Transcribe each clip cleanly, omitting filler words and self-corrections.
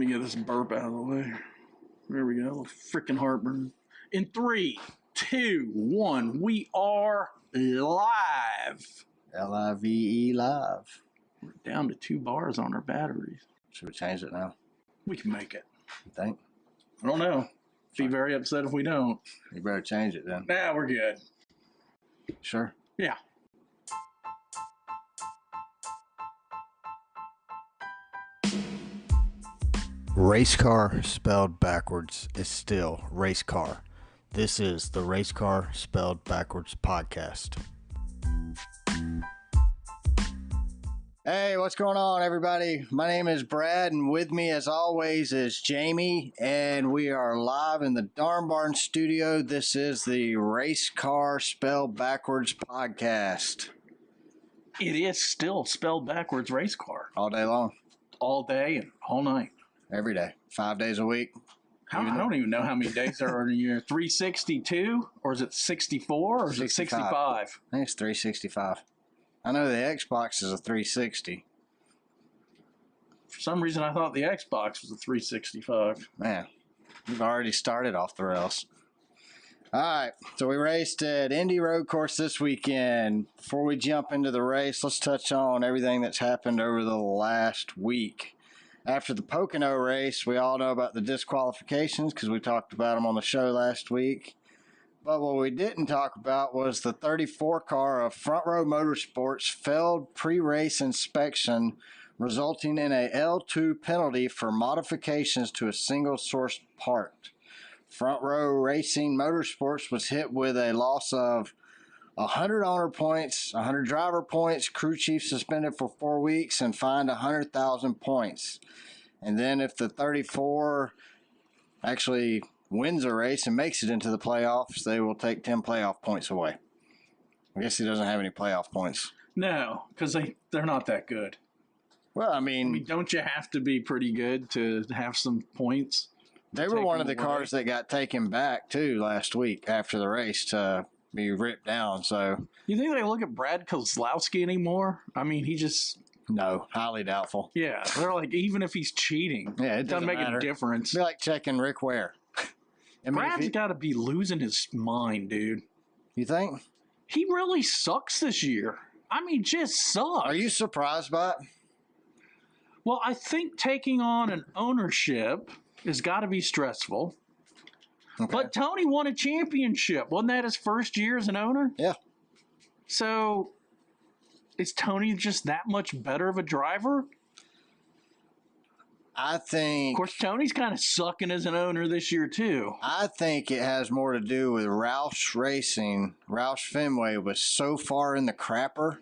get this burp out of the way. There we go. Freaking heartburn. In 3, 2, 1, we are live. Live. Live. We're down to 2 bars on our batteries. Should we change it now? We can make it. You think? I don't know. Be very upset if we don't. You better change it then. Nah, we're good. Sure? Yeah. Race car spelled backwards is still race car. This is the Race Car Spelled Backwards podcast. Hey, what's going on, everybody? My name is Brad, and with me, as always, is Jamie, and we are live in the Darn Barn studio. This is the Race Car Spelled Backwards podcast. It is still spelled backwards race car. All day long. All day and all night. Every day. 5 days a week. I don't even know how many days there are in a year. 362? Or is it 64? Or is it 65? I think it's 365. I know the Xbox is a 360. For some reason, I thought the Xbox was a 365. Man, we've already started off the rails. All right, so we raced at Indy Road Course this weekend. Before we jump into the race, let's touch on everything that's happened over the last week. After the Pocono race, we all know about the disqualifications because we talked about them on the show last week. But what we didn't talk about was the 34 car of Front Row Motorsports failed pre-race inspection, resulting in a L2 penalty for modifications to a single source part. Front Row Racing Motorsports was hit with a loss of 100 owner points, 100 driver points, crew chief suspended for 4 weeks, and fined 100,000 points. And then if the 34 actually wins a race and makes it into the playoffs, they will take 10 playoff points away. I guess he doesn't have any playoff points. No, because they're not that good. Well, I mean, don't you have to be pretty good to have some points? They were one of the cars that got taken back, too, last week after the race to be ripped down. So you think they look at Brad Kozlowski anymore? I mean, he just... No, highly doubtful. Yeah, they're like, even if he's cheating, it doesn't make matter. A difference. It'd be like checking Rick Ware. I mean, Brad's got to be losing his mind, dude. You think? He really sucks this year. I mean, just sucks. Are you surprised by it? Well, I think taking on an ownership has got to be stressful. Okay. But Tony won a championship. Wasn't that his first year as an owner? Yeah. So is Tony just that much better of a driver? I think... Of course, Tony's kind of sucking as an owner this year, too. I think it has more to do with Roush Racing. Roush Fenway was so far in the crapper,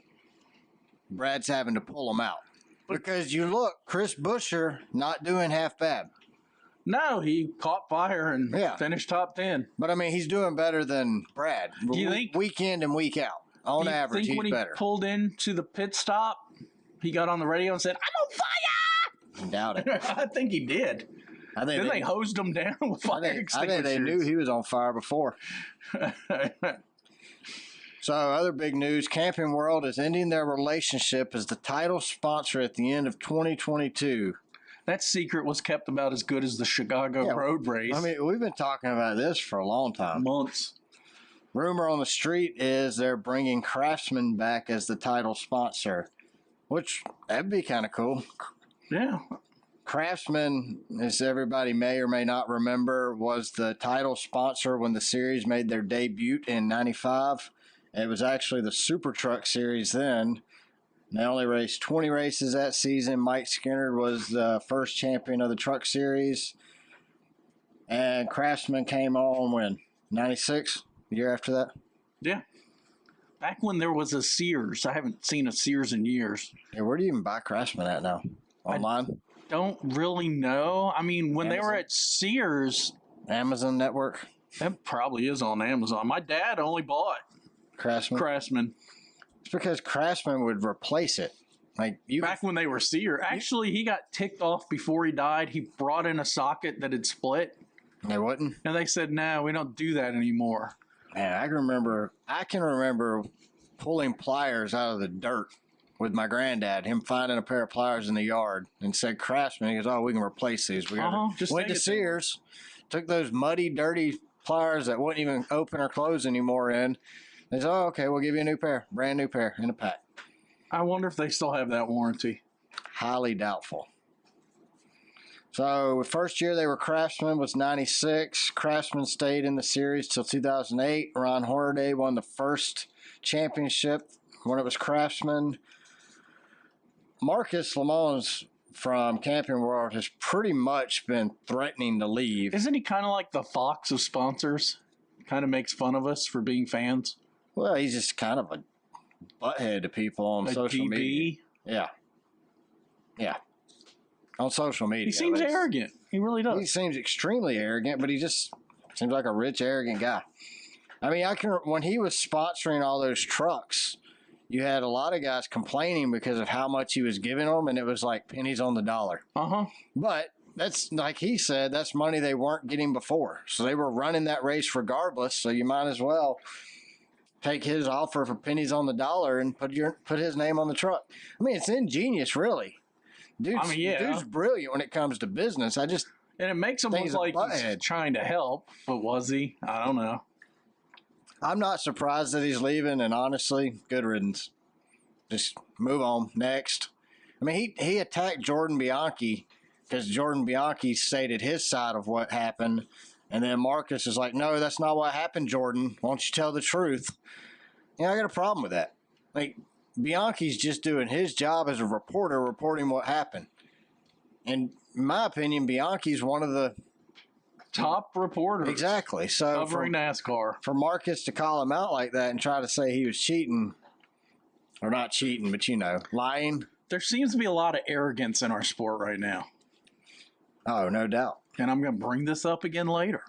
Brad's having to pull him out. Because you look, Chris Buescher not doing half bad. No, he caught fire and finished top 10. But, I mean, he's doing better than Brad. Do you think? Week in and week out. On average, he's better. Do you think when he pulled into the pit stop, he got on the radio and said, "I'm on fire"? I doubt it. I think he did. Then they hosed him down with fire extinguishers. I think they knew he was on fire before. So, other big news, Camping World is ending their relationship as the title sponsor at the end of 2022. That secret was kept about as good as the Chicago road race. I mean, we've been talking about this for a long time. Months. Rumor on the street is they're bringing Craftsman back as the title sponsor, which that'd be kind of cool. Yeah. Craftsman, as everybody may or may not remember, was the title sponsor when the series made their debut in 95. It was actually the Super Truck Series then. They only raced 20 races that season. Mike Skinner was the first champion of the Truck Series. And Craftsman came on when? 96? The year after that? Yeah. Back when there was a Sears. I haven't seen a Sears in years. Yeah, where do you even buy Craftsman at now? Online? I don't really know. I mean, when Amazon? They were at Sears... Amazon Network? That probably is on Amazon. My dad only bought Craftsman. It's because Craftsman would replace it. Back when they were Sears. Actually, he got ticked off before he died. He brought in a socket that had split. They wouldn't? And they said, no, we don't do that anymore. Man, I can remember pulling pliers out of the dirt with my granddad, him finding a pair of pliers in the yard and said Craftsman. He goes, "Oh, we can replace these." We got Just went to Sears, took those muddy, dirty pliers that wouldn't even open or close anymore in. They said, "Oh, okay, we'll give you a new pair, brand new pair in a pack." I wonder if they still have that warranty. Highly doubtful. So, first year they were Craftsman was 96. Craftsman stayed in the series till 2008. Ron Hornaday won the first championship when it was Craftsman. Marcus Lamons from Camping World has pretty much been threatening to leave. Isn't he kind of like the Fox of sponsors? Kind of makes fun of us for being fans. Well, he's just kind of a butthead to people on social media. Yeah. Yeah. On social media. He seems arrogant. He really does. He seems extremely arrogant, but he just seems like a rich, arrogant guy. I mean, when he was sponsoring all those trucks, you had a lot of guys complaining because of how much he was giving them, and it was like pennies on the dollar. But that's, like he said, that's money they weren't getting before. So they were running that race regardless, so you might as well take his offer for pennies on the dollar and put his name on the truck. I mean, it's ingenious, really. Dude's brilliant when it comes to business. And it makes him look like he's trying to help, but was he? I don't know. I'm not surprised that he's leaving, and honestly, good riddance. Just move on. Next. I mean, he attacked Jordan Bianchi because Jordan Bianchi stated his side of what happened, and then Marcus is like, "No, that's not what happened, Jordan. Why don't you tell the truth?" Yeah, I got a problem with that. Like, Bianchi's just doing his job as a reporter, reporting what happened. And in my opinion, Bianchi's one of the top reporters. Exactly. So covering NASCAR. For Marcus to call him out like that and try to say he was cheating, or not cheating, but lying. There seems to be a lot of arrogance in our sport right now. Oh, no doubt. And I'm going to bring this up again later.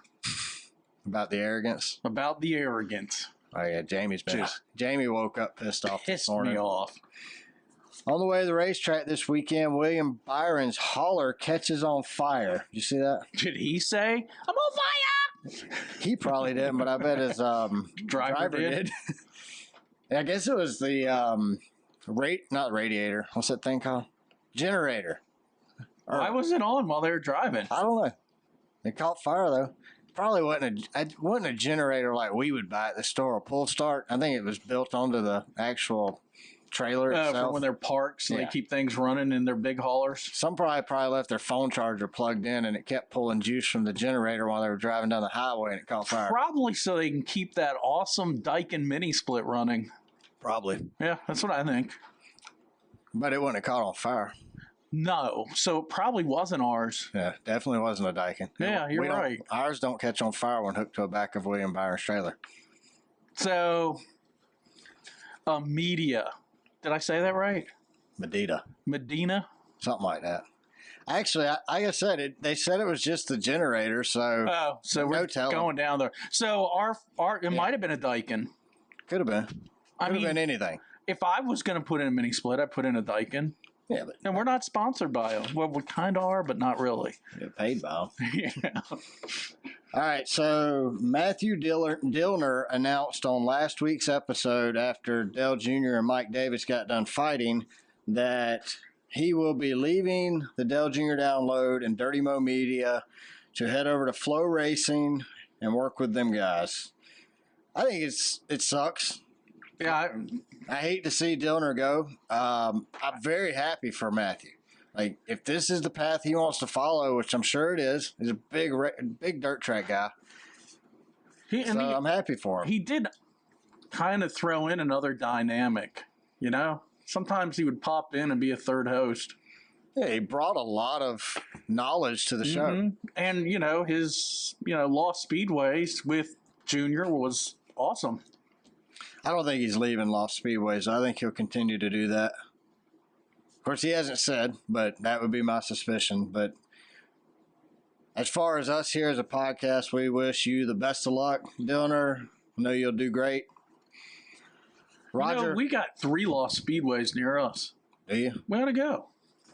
About the arrogance? About the arrogance. Oh, yeah, Jamie woke up pissed off this morning. Pissed me off. On the way to the racetrack this weekend, William Byron's hauler catches on fire. Did you see that? Did he say, "I'm on fire"? He probably didn't, but I bet his driver did. I guess it was the not radiator. What's that thing called? Generator. Why was it on while they were driving? I don't know. It caught fire, though. Probably wasn't a generator like we would buy at the store, a pull start. I think it was built onto the actual trailer itself. For when they're parked, so they keep things running in their big haulers. Some probably left their phone charger plugged in, and it kept pulling juice from the generator while they were driving down the highway, and it caught fire. Probably so they can keep that awesome Daikin mini split running. Probably. Yeah, that's what I think. But it wouldn't have caught on fire. No, so it probably wasn't ours. Yeah, definitely wasn't a Daikin. Yeah, you're right. Ours don't catch on fire when hooked to a back of William Byron's trailer. So, media. Did I say that right? Medina? Something like that. Actually, like I said, they said it was just the generator, so we're going down there. So it might have been a Daikin. Could have been. Could have been anything. If I was going to put in a mini split, I'd put in a Daikin. Yeah, and we're not sponsored by them. Well, we kind of are, but not really. Get paid by them. Yeah. All right, so Matthew Dillner announced on last week's episode after Dale Jr. and Mike Davis got done fighting that he will be leaving the Dale Jr. Download and Dirty Mo Media to head over to Flow Racing and work with them guys. I think it sucks. Yeah, I hate to see Dillner go. I'm very happy for Matthew. Like, if this is the path he wants to follow, which I'm sure it is, he's a big dirt track guy. I'm happy for him. He did kind of throw in another dynamic, Sometimes he would pop in and be a third host. Yeah, he brought a lot of knowledge to the show. And, his, Lost Speedways with Junior was awesome. I don't think he's leaving Lost Speedways. I think he'll continue to do that. Of course, he hasn't said, but that would be my suspicion. But as far as us here as a podcast, we wish you the best of luck, Dillner. I know you'll do great. Roger. We got 3 Lost Speedways near us. Do you? We ought to go.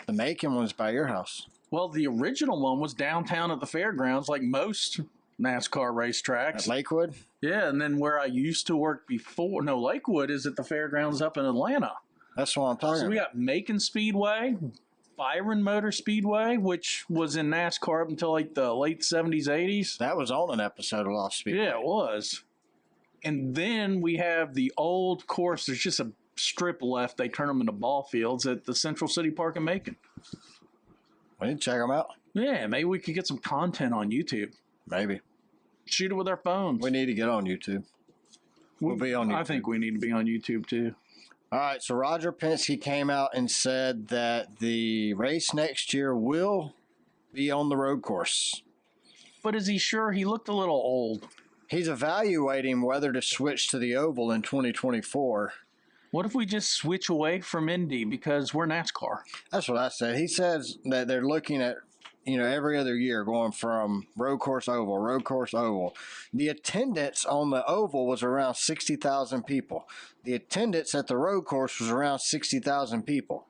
The Macon one's by your house. Well, the original one was downtown at the fairgrounds, like most NASCAR racetracks. At Lakewood? Yeah, and then where I used to work before, Lakewood is at the fairgrounds up in Atlanta. That's what I'm talking So we about. got Macon Speedway, Byron Motor Speedway, which was in NASCAR up until like the late 70s, 80s. That was on an episode of Lost Speedway. Yeah, it was. And then we have the old course. There's just a strip left. They turn them into ball fields at the Central City Park in Macon. We need to check them out. Yeah, maybe we could get some content on YouTube. Maybe. Shoot it with our phones. We need to get on YouTube. We'll be on YouTube. I think we need to be on YouTube too. All right, so Roger Penske came out and said that the race next year will be on the road course. But is he sure? He looked a little old. He's evaluating whether to switch to the oval in 2024. What if we just switch away from Indy because we're NASCAR? That's what I said. He says that they're looking at, every other year going from road course oval, road course oval. The attendance on the oval was around 60,000 people. The attendance at the road course was around 60,000 people.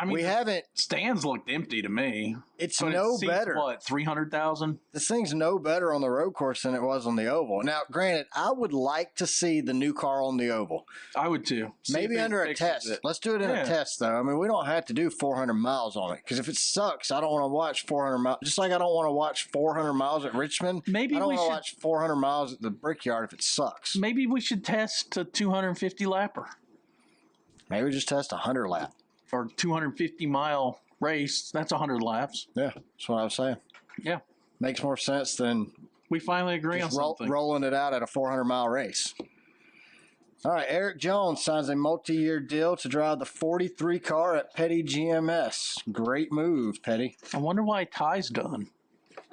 I mean, we haven't. Stands looked empty to me. It's But no it seats, better. What, 300,000? This thing's no better on the road course than it was on the oval. Now, granted, I would like to see the new car on the oval. I would too. See Maybe if it under a fixes test. it. Let's do it in a test, though. I mean, we don't have to do 400 miles on it because if it sucks, I don't want to watch 400 miles. Just like I don't want to watch 400 miles at Richmond. Maybe I don't we want to should. watch 400 miles at the Brickyard if it sucks. Maybe we should test a 250 lapper Maybe just test a 100 lap. or 250-mile race. That's 100 laps. Yeah, that's what I was saying. Yeah, Makes more sense than we finally agree on just something. rolling it out at a 400-mile race. All right, Eric Jones signs a multi-year deal to drive the 43 car at Petty GMS. Great move, Petty. I wonder why Ty's done.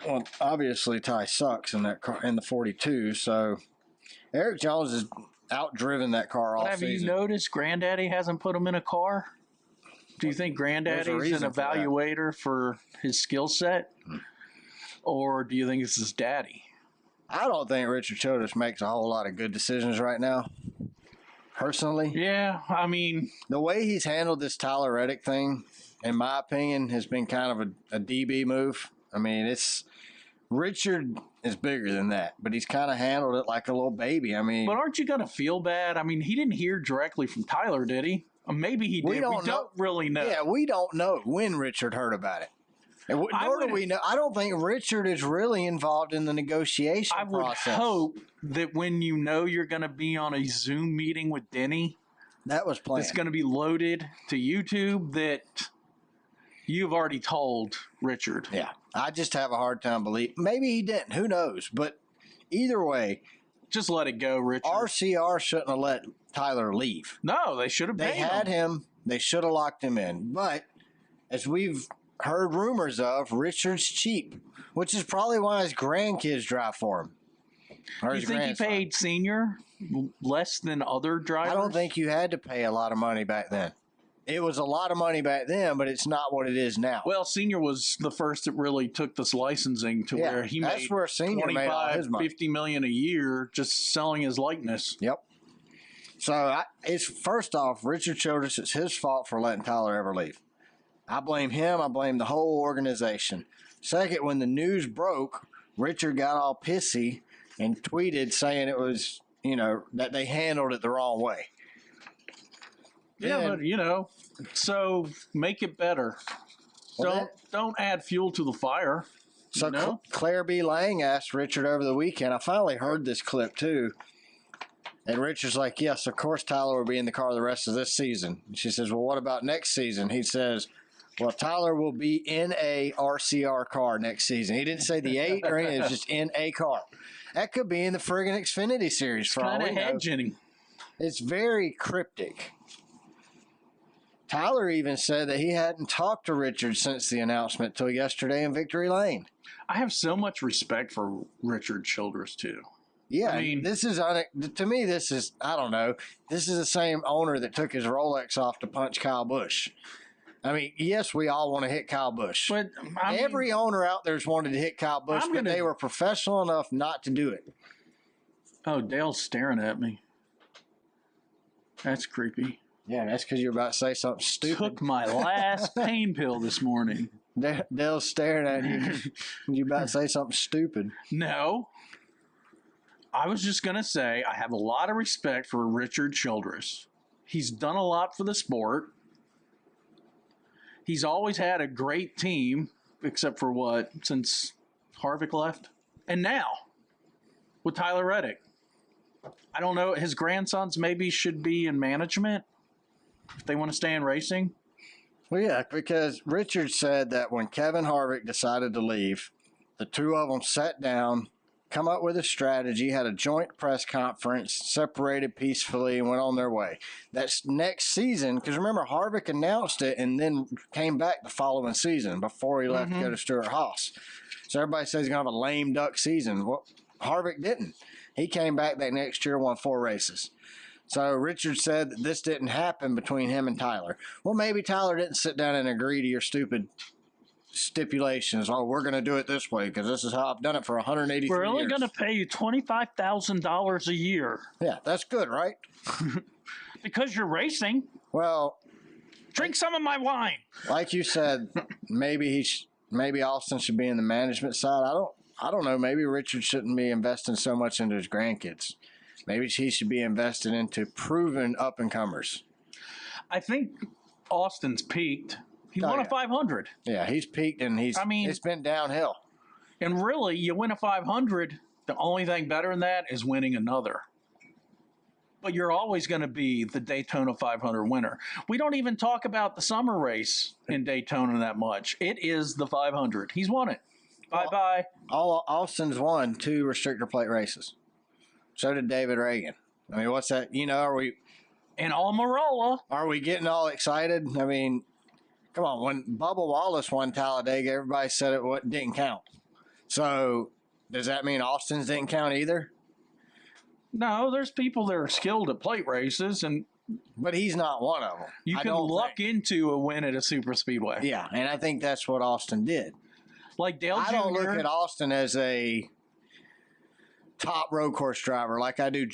Well, obviously Ty sucks in that car in the 42, so Eric Jones has outdriven that car all But have season. you noticed Granddaddy hasn't put him in a car? Do you think Granddaddy's an reason for that. evaluator for his skill set? Or do you think it's his daddy? I don't think Richard Childress makes a whole lot of good decisions right now. Personally, Yeah, I mean, the way he's handled this Tyler Reddick thing, in my opinion, has been kind of a DB move. I mean, Richard is bigger than that, but he's kind of handled it like a little baby. I mean, but aren't you going to feel bad? I mean, he didn't hear directly from Tyler, did he? Or maybe he did. We don't know. Really know. yeah, we don't know when Richard heard about it. And nor do we know. I don't think Richard is really involved in the negotiation I would process. hope that when you know you're going to be on a Zoom meeting with Denny, That was planned. it's going to be loaded to YouTube, that you've already told Richard. Yeah, I just have a hard time believing. Maybe he didn't. Who knows? But either way, Just let it go, Richard. RCR shouldn't have let Tyler leave. No, they should have They paid had him. him. They should have locked him in. But as we've heard rumors of, Richard's cheap, which is probably why his grandkids drive for him. Or You his think he grandson. paid Senior less than other drivers? I don't think you had to pay a lot of money back then. It was a lot of money back then, but it's not what it is now. Well, Senior was the first that really took this licensing to Yeah, where he that's made where Senior made all his 25, money. 50 million a year just selling his likeness. Yep. So it's first off, Richard Childress, it's his fault for letting Tyler ever leave. I blame him. I blame the whole organization. Second, when the news broke, Richard got all pissy and tweeted saying it was, that they handled it the wrong way. Yeah, Then- but so make it better. Well, Don't add fuel to the fire. So No? Claire B. Lang asked Richard over the weekend. I finally heard this clip too. And Richard's like, yes, of course Tyler will be in the car the rest of this season. And she says, well, what about next season? He says, well, Tyler will be in a RCR car next season. He didn't say the 8 or anything. It's just in a car. That could be in the friggin' Xfinity series for all Kind we of know. hedging. It's very cryptic. Tyler even said that he hadn't talked to Richard since the announcement till yesterday in Victory Lane. I have so much respect for Richard Childress, too. Yeah, I mean- this is to me. This is, I don't know. This is the same owner that took his Rolex off to punch Kyle Busch. I mean, yes, we all want to hit Kyle Busch. But Every owner out there's wanted to hit Kyle Busch, but they were professional enough not to do it. Oh, Dale's staring at me. That's creepy. Yeah, that's because you're about to say something stupid. Took my last pain pill this morning. Dale's staring at you. You about to say something stupid. No. I was just going to say I have a lot of respect for Richard Childress. He's done a lot for the sport. He's always had a great team, except for what, since Harvick left? And now, with Tyler Reddick. I don't know, his grandsons maybe should be in management if they want to stay in racing. Well, yeah, because Richard said that when Kevin Harvick decided to leave, the two of them sat down, come up with a strategy, had a joint press conference, separated peacefully, and went on their way. That's next season, because remember, Harvick announced it and then came back the following season before he left to go to Stewart Haas. So everybody says he's going to have a lame duck season. Well, Harvick didn't. He came back that next year, won 4 races. So Richard said that this didn't happen between him and Tyler. Well, maybe Tyler didn't sit down and agree to your stupid stipulations. Oh, we're going to do it this way because this is how I've done it for 183 years. We're only going to pay you $25,000 a year. Yeah, that's good, right? Because you're racing. Well, drink some of my wine. Like you said, maybe maybe Austin should be in the management side. I don't know. Maybe Richard shouldn't be investing so much into his grandkids. Maybe he should be invested into proven up-and-comers. I think Austin's peaked. He won a 500. Yeah, he's peaked, and it's been downhill. And really, you win a 500, the only thing better than that is winning another. But you're always going to be the Daytona 500 winner. We don't even talk about the summer race in Daytona that much. It is the 500. He's won it. Bye-bye. Austin's won 2 restrictor plate races. So did David Reagan. I mean, what's that? Are we... And Almirola. Are we getting all excited? I mean, come on. When Bubba Wallace won Talladega, everybody said it didn't count. So does that mean Austin's didn't count either? No, there's people that are skilled at plate races, but he's not one of them. You can luck into a win at a super speedway. Yeah, and I think that's what Austin did. Like Dale Jr. I don't look at Austin as a top road course driver like I do.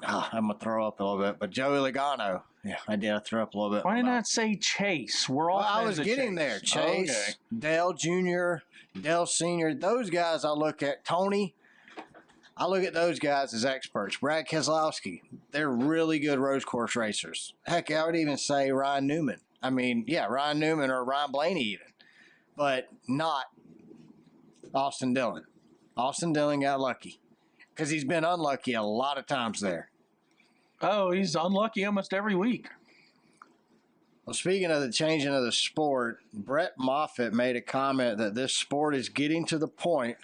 I'm going to throw up a little bit, but Joey Logano. Yeah, I did. I threw up a little bit. Why did I not say Chase? We're all. I was getting there. Chase, Dale Jr., Dale Sr., those guys I look at. Tony, I look at those guys as experts. Brad Keselowski, they're really good road course racers. Heck, I would even say Ryan Newman. I mean, yeah, Ryan Newman or Ryan Blaney even, but not Austin Dillon. Austin Dillon got lucky because he's been unlucky a lot of times there. Oh, he's unlucky almost every week. Well, speaking of the changing of the sport, Brett Moffitt made a comment that this sport is getting to the point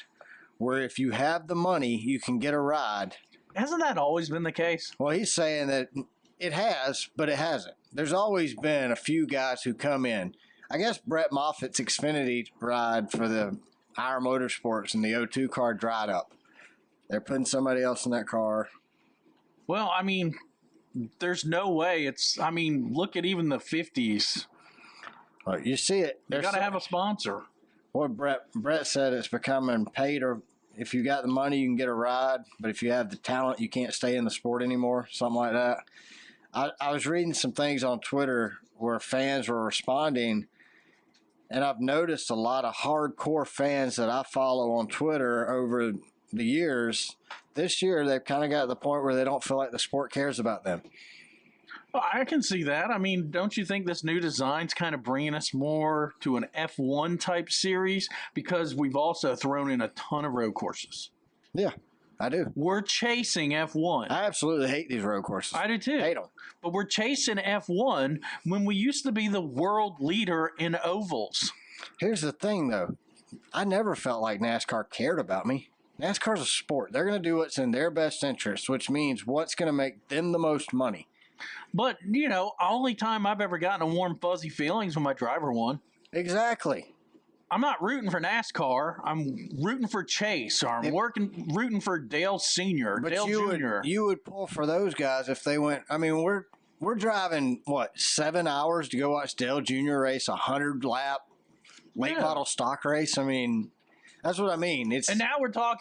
where if you have the money, you can get a ride. Hasn't that always been the case? Well, he's saying that it has, but it hasn't. There's always been a few guys who come in. I guess Brett Moffitt's Xfinity ride for the Our Motorsports and the O2 car dried up. They're putting somebody else in that car. Well, I mean, there's no way look at even the 50s. Well, you see it. You got to have a sponsor. What Brett said, it's becoming paid, or if you got the money, you can get a ride. But if you have the talent, you can't stay in the sport anymore, something like that. I was reading some things on Twitter where fans were responding, and I've noticed a lot of hardcore fans that I follow on Twitter over the years. This year, they've kind of got to the point where they don't feel like the sport cares about them. Well, I can see that. I mean, don't you think this new design's kind of bringing us more to an F1 type series? Because we've also thrown in a ton of road courses. Yeah, I do. We're chasing F1. I absolutely hate these road courses. I do too. Hate them. But we're chasing F1 when we used to be the world leader in ovals. Here's the thing, though. I never felt like NASCAR cared about me. NASCAR's a sport. They're going to do what's in their best interest, which means what's going to make them the most money. But, only time I've ever gotten a warm, fuzzy feelings when my driver won. Exactly. I'm not rooting for NASCAR. I'm rooting for Chase, or I'm rooting for Dale Sr., but Dale Jr. You would pull for those guys if they went. I mean, we're driving, 7 hours to go watch Dale Jr. race a 100-lap late model stock race? I mean, that's what I mean. And now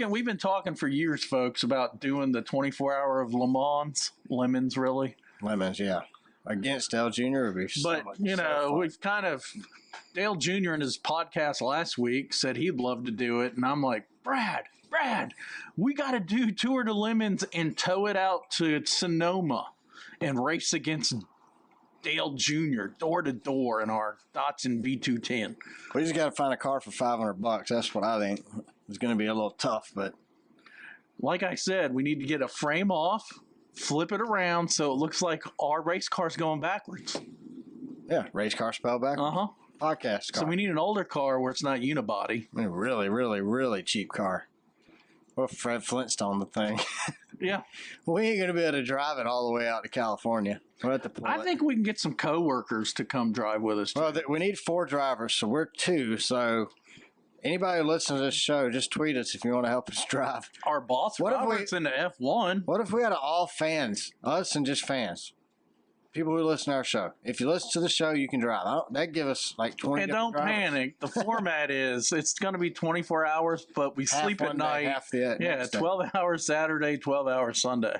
we've been talking for years, folks, about doing the 24-hour of Le Mans. Lemons, really. Lemons, yeah. Against Dale Jr. would be But, we've kind of... Dale Jr. in his podcast last week said he'd love to do it, and I'm like, Brad, we got to do Tour de Lemons and tow it out to Sonoma and race against Dale Jr. door to door in our Datsun V210. We just got to find a car for $500. That's what I think. It's going to be a little tough, but Like I said, we need to get a frame off, flip it around so it looks like our race car's going backwards. yeah, race car spelled back. Uh-huh. Podcast car. So we need an older car where it's not unibody. A really, really, really cheap car. Well, Fred Flintstone the thing. Yeah. We ain't going to be able to drive it all the way out to California. We'll have to pull I it. think we can get some coworkers to come drive with us. Well, we need 4 drivers, so we're 2. So anybody who listens to this show, just tweet us if you want to help us drive. Our boss What if Robert's in the F1. What if we had all fans, us and just fans? People who listen to our show. If you listen to the show, you can drive. That'd give us like 20 And different don't drivers. panic. The format is it's going to be 24 hours, but we Half sleep at one day, night. half the Yeah, next day. 12 hours Saturday, 12 hours Sunday.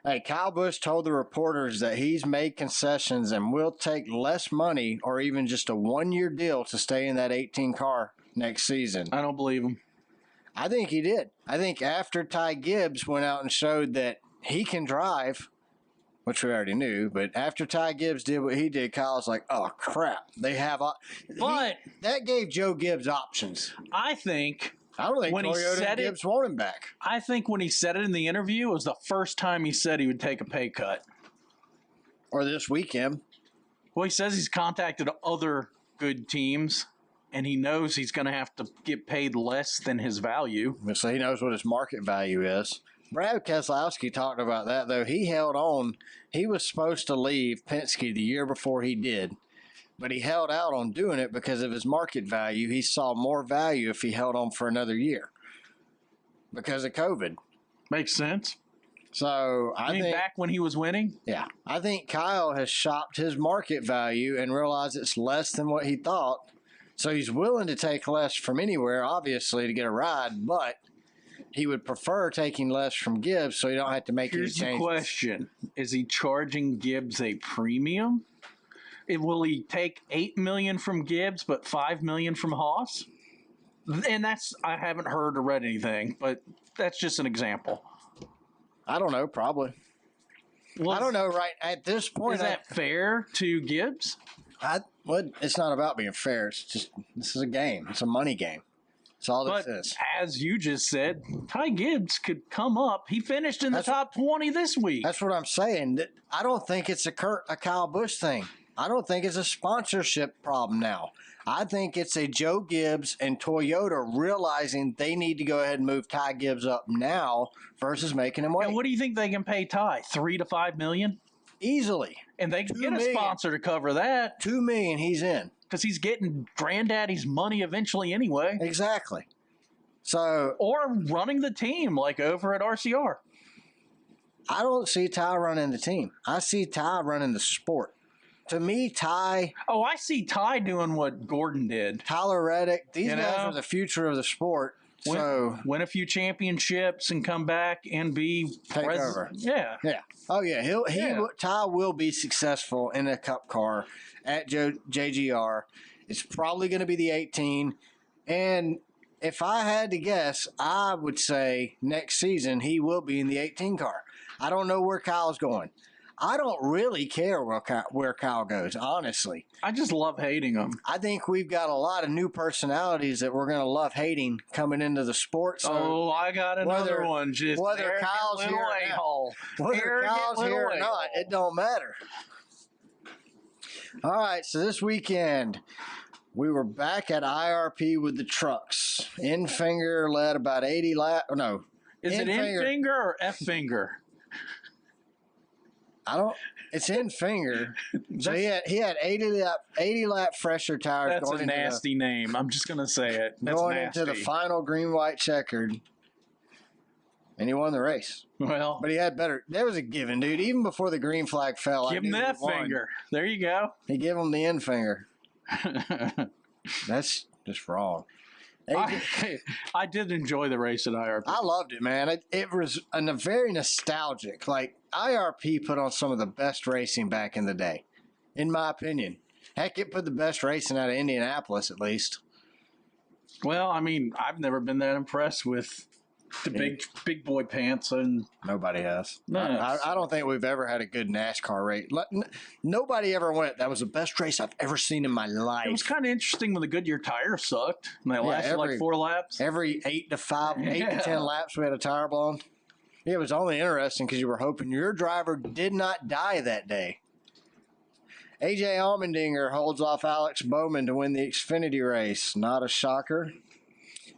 Hey, Kyle Busch told the reporters that he's made concessions and will take less money or even just a 1-year deal to stay in that 18 car next season. I don't believe him. I think he did. I think after Ty Gibbs went out and showed that he can drive, which we already knew, but after Ty Gibbs did what he did, Kyle's like, oh, crap. They have But that gave Joe Gibbs options. I think I don't think when he Toyota said and it- Gibbs want him back. I think when he said it in the interview, it was the first time he said he would take a pay cut. Or this weekend. Well, he says he's contacted other good teams, and he knows he's going to have to get paid less than his value. So he knows what his market value is. Brad Keselowski talked about that, though. He held on. He was supposed to leave Penske the year before he did, but he held out on doing it because of his market value. He saw more value if he held on for another year because of COVID. Makes sense. So I think back when he was winning, yeah, I think Kyle has shopped his market value and realized it's less than what he thought. So he's willing to take less from anywhere, obviously, to get a ride, but he would prefer taking less from Gibbs so he don't have to make here's any the changes. question. Is he charging Gibbs a premium? Will he take $8 million from Gibbs but $5 million from Haas? And I haven't heard or read anything, but that's just an example. I don't know, probably. I don't know right at this point. Is that fair to Gibbs? It's not about being fair. It's just, this is a game. It's a money game. That's all But this is. as you just said, Ty Gibbs could come up. He finished in the top 20 this week. That's what I'm saying. I don't think it's a Kyle Busch thing. I don't think it's a sponsorship problem now. I think it's a Joe Gibbs and Toyota realizing they need to go ahead and move Ty Gibbs up now versus making him wait. And what do you think they can pay Ty? $3 to $5 million? Easily. And they can $2 get a million. sponsor to cover that $2 million, he's in. because he's getting granddaddy's money eventually anyway. Exactly. So Or running the team like over at RCR. I don't see Ty running the team. I see Ty running the sport. To me, Ty, Oh, I see Ty doing what Gordon did. Tyler Reddick, these You guys know? are the future of the sport. So Win a few championships and come back and be Take over. Yeah. yeah, oh yeah, Ty will be successful in a Cup car at JGR. It's probably going to be the 18, and if I had to guess, I would say next season he will be in the 18 car. I don't know where Kyle's going. I don't really care where Kyle goes, honestly. I just love hating him. I think we've got a lot of new personalities that we're going to love hating coming into the sport. So I got another whether- one. Just whether arrogant Kyle's little here or not. a-hole. whether Arrogant Kyle's little here or not, a-hole. it don't matter. All right, so this weekend we were back at IRP with the trucks. Infinger led about 80 laps. No, Is it Infinger- in finger or F finger? I don't. It's Infinger. So he had 80 lap fresher tires That's going a nasty name. I'm just gonna say it. That's going nasty. into the final green white checkered, and he won the race. Well, But he had better. There was a given, dude. Even before the green flag fell, I give him knew the he F won. finger. There you go. He gave him the end finger. That's just wrong. I did enjoy the race at IRP. I loved it, man. It was a very nostalgic. Like IRP put on some of the best racing back in the day, in my opinion. Heck, it put the best racing out of Indianapolis, at least. Well, I mean, I've never been that impressed with The big boy pants and Nobody has. No. I don't think we've ever had a good NASCAR race. Nobody ever went, that was the best race I've ever seen in my life. It was kind of interesting when the Goodyear tires sucked. And they lasted like 4 laps. Every 8 to 10 laps, we had a tire blown. It was only interesting because you were hoping your driver did not die that day. AJ Allmendinger holds off Alex Bowman to win the Xfinity race. Not a shocker.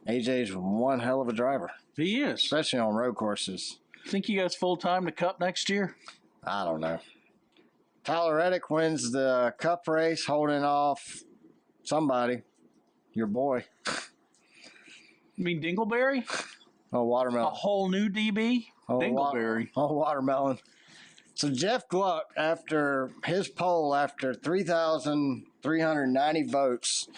AJ's one hell of a driver. He is. Especially on road courses. Think he goes full-time to Cup next year? I don't know. Tyler Reddick wins the Cup race, holding off somebody. Your boy. You mean Dingleberry? Oh, Watermelon. A whole new DB? Dingleberry. Watermelon. So Jeff Gluck, after his poll, after 3,390 votes,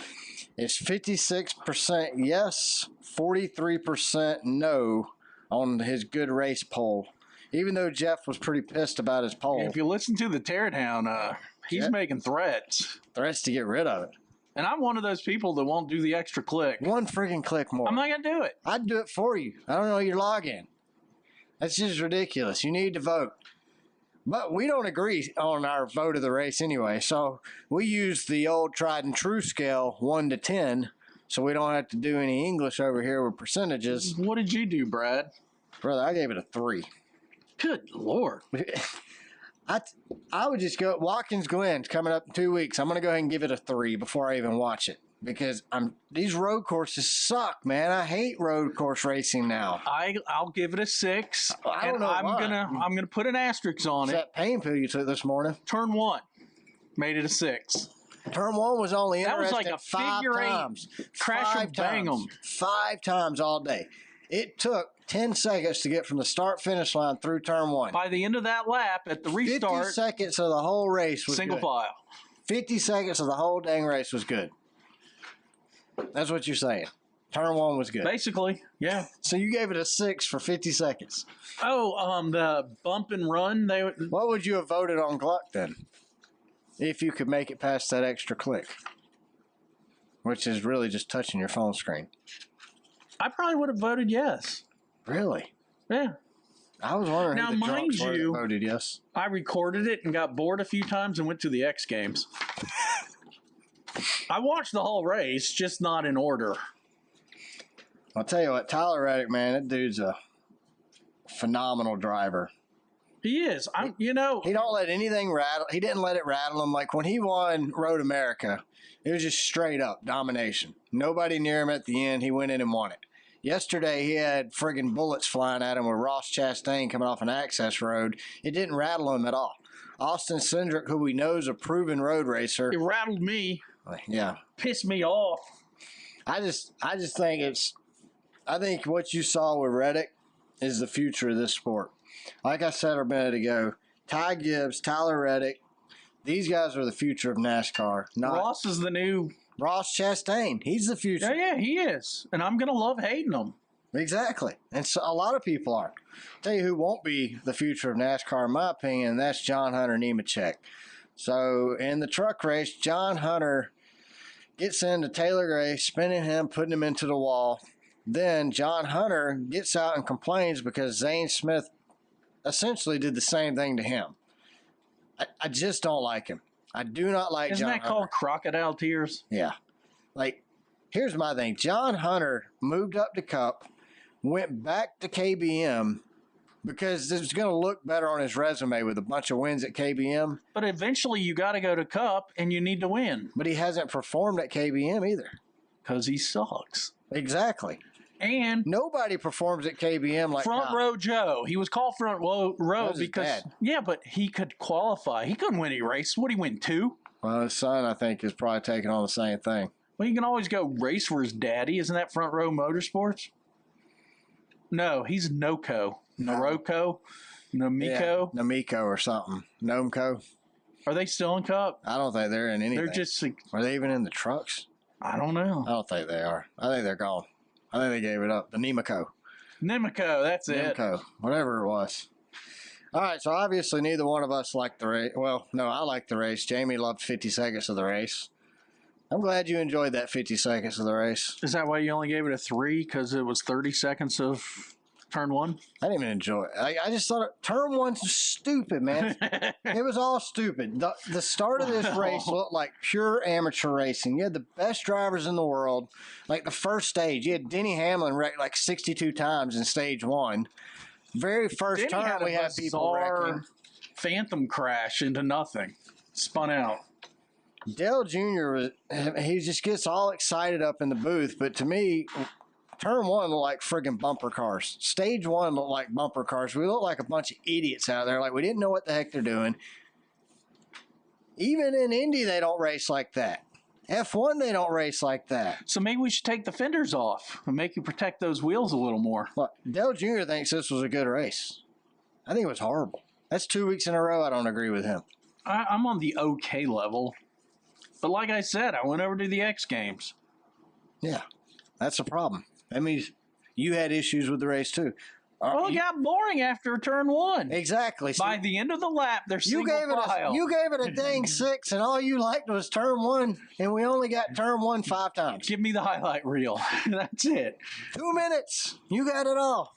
is 56% yes, 43% no on his good race poll. Even though Jeff was pretty pissed about his poll. If you listen to the teardown, he's making threats. Threats to get rid of it. And I'm one of those people that won't do the extra click. One freaking click more. I'm not going to do it. I'd do it for you. I don't know your login. That's just ridiculous. You need to vote. But we don't agree on our vote of the race anyway. So we use the old tried and true scale, 1 to 10. So we don't have to do any English over here with percentages. What did you do, Brad? Brother, I gave it a 3. Good Lord. I would just go, Watkins Glen's coming up in 2 weeks. I'm going to go ahead and give it a 3 before I even watch it. Because these road courses suck, man. I hate road course racing now. I'll give it a 6. I don't know why. I'm gonna put an asterisk on it. That pain pill you took this morning. Turn 1 made it a 6. Turn 1 was only That was interesting like a 5 figure times. 8 crash 5 and bang 'em. 5 times all day. It took 10 seconds to get from the start-finish line through turn 1. By the end of that lap, at the restart, 50 seconds of the whole race was single good. file. 50 seconds of the whole dang race was good. That's what you're saying. Turn 1 was good. Basically, yeah. So you gave it a 6 for 50 seconds. Oh, the bump and run. What would you have voted on Gluck then? If you could make it past that extra click. Which is really just touching your phone screen. I probably would have voted yes. Really? Yeah. I was wondering now, who the mind drunks were that you, voted yes. I recorded it and got bored a few times and went to the X Games. I watched the whole race, just not in order. I'll tell you what, Tyler Reddick, man, that dude's a phenomenal driver. He is. He don't let anything rattle. He didn't let it rattle him. Like when he won Road America, it was just straight up domination. Nobody near him at the end. He went in and won it. Yesterday, he had friggin' bullets flying at him with Ross Chastain coming off an access road. It didn't rattle him at all. Austin Cindric, who we know is a proven road racer. It rattled me. Yeah. Pissed me off. I just think I think what you saw with Reddick is the future of this sport. Like I said a minute ago, Ty Gibbs, Tyler Reddick, these guys are the future of NASCAR. Ross is the new Ross Chastain. He's the future. Yeah, he is. And I'm going to love hating him. Exactly. And so a lot of people are. Tell you who won't be the future of NASCAR, in my opinion, and that's John Hunter Nemechek. So in the truck race, John Hunter gets into Taylor Gray, spinning him, putting him into the wall. Then John Hunter gets out and complains because Zane Smith essentially did the same thing to him. I just don't like him. I do not like Isn't John that Hunter. called crocodile tears? Yeah. Like, here's my thing. John Hunter moved up to Cup, went back to KBM because it's going to look better on his resume with a bunch of wins at KBM. But eventually you got to go to Cup and you need to win. But he hasn't performed at KBM either. Because he sucks. Exactly. And nobody performs at KBM like Front Row Joe. He was called Front Row because, yeah, but he could qualify. He couldn't win any race. What, he win 2? Well, his son, I think, is probably taking on the same thing. Well, you can always go race for his daddy. Isn't that Front Row Motorsports? No, he's NOCO. Noroko? Nomiko? Yeah, Nomiko or something. Nomco. Are they still in Cup? I don't think they're in anything. They're just... Are they even in the trucks? I don't know. I don't think they are. I think they're gone. I think they gave it up. The Nemiko. Nemiko, that's it. Nemco, whatever it was. All right, so obviously neither one of us liked the race. Well, no, I liked the race. Jamie loved 50 seconds of the race. I'm glad you enjoyed that 50 seconds of the race. Is that why you only gave it a 3? Because it was 30 seconds of Turn one? I didn't even enjoy it. I just thought turn one's stupid, man. It was all stupid. The start of this race looked like pure amateur racing. You had the best drivers in the world. Like the first stage, you had Denny Hamlin wrecked like 62 times in stage one. Very first Denny turn, we had people wrecking. Phantom crash into nothing. Spun out. Dale Jr. he just gets all excited up in the booth, but to me, turn one looked like friggin' bumper cars. Stage one looked like bumper cars. We looked like a bunch of idiots out there. Like we didn't know what the heck they're doing. Even in Indy, they don't race like that. F1, they don't race like that. So maybe we should take the fenders off and make you protect those wheels a little more. Look, Dale Jr. thinks this was a good race. I think it was horrible. That's 2 weeks in a row I don't agree with him. I'm on the okay level. But like I said, I went over to the X Games. Yeah, that's a problem. That means you had issues with the race too. Well, it got boring after turn one. Exactly. So by the end of the lap, they're single file. You gave it a dang 6, and all you liked was turn one, and we only got turn one 5 times. Give me the highlight reel. That's it. 2 minutes. You got it all.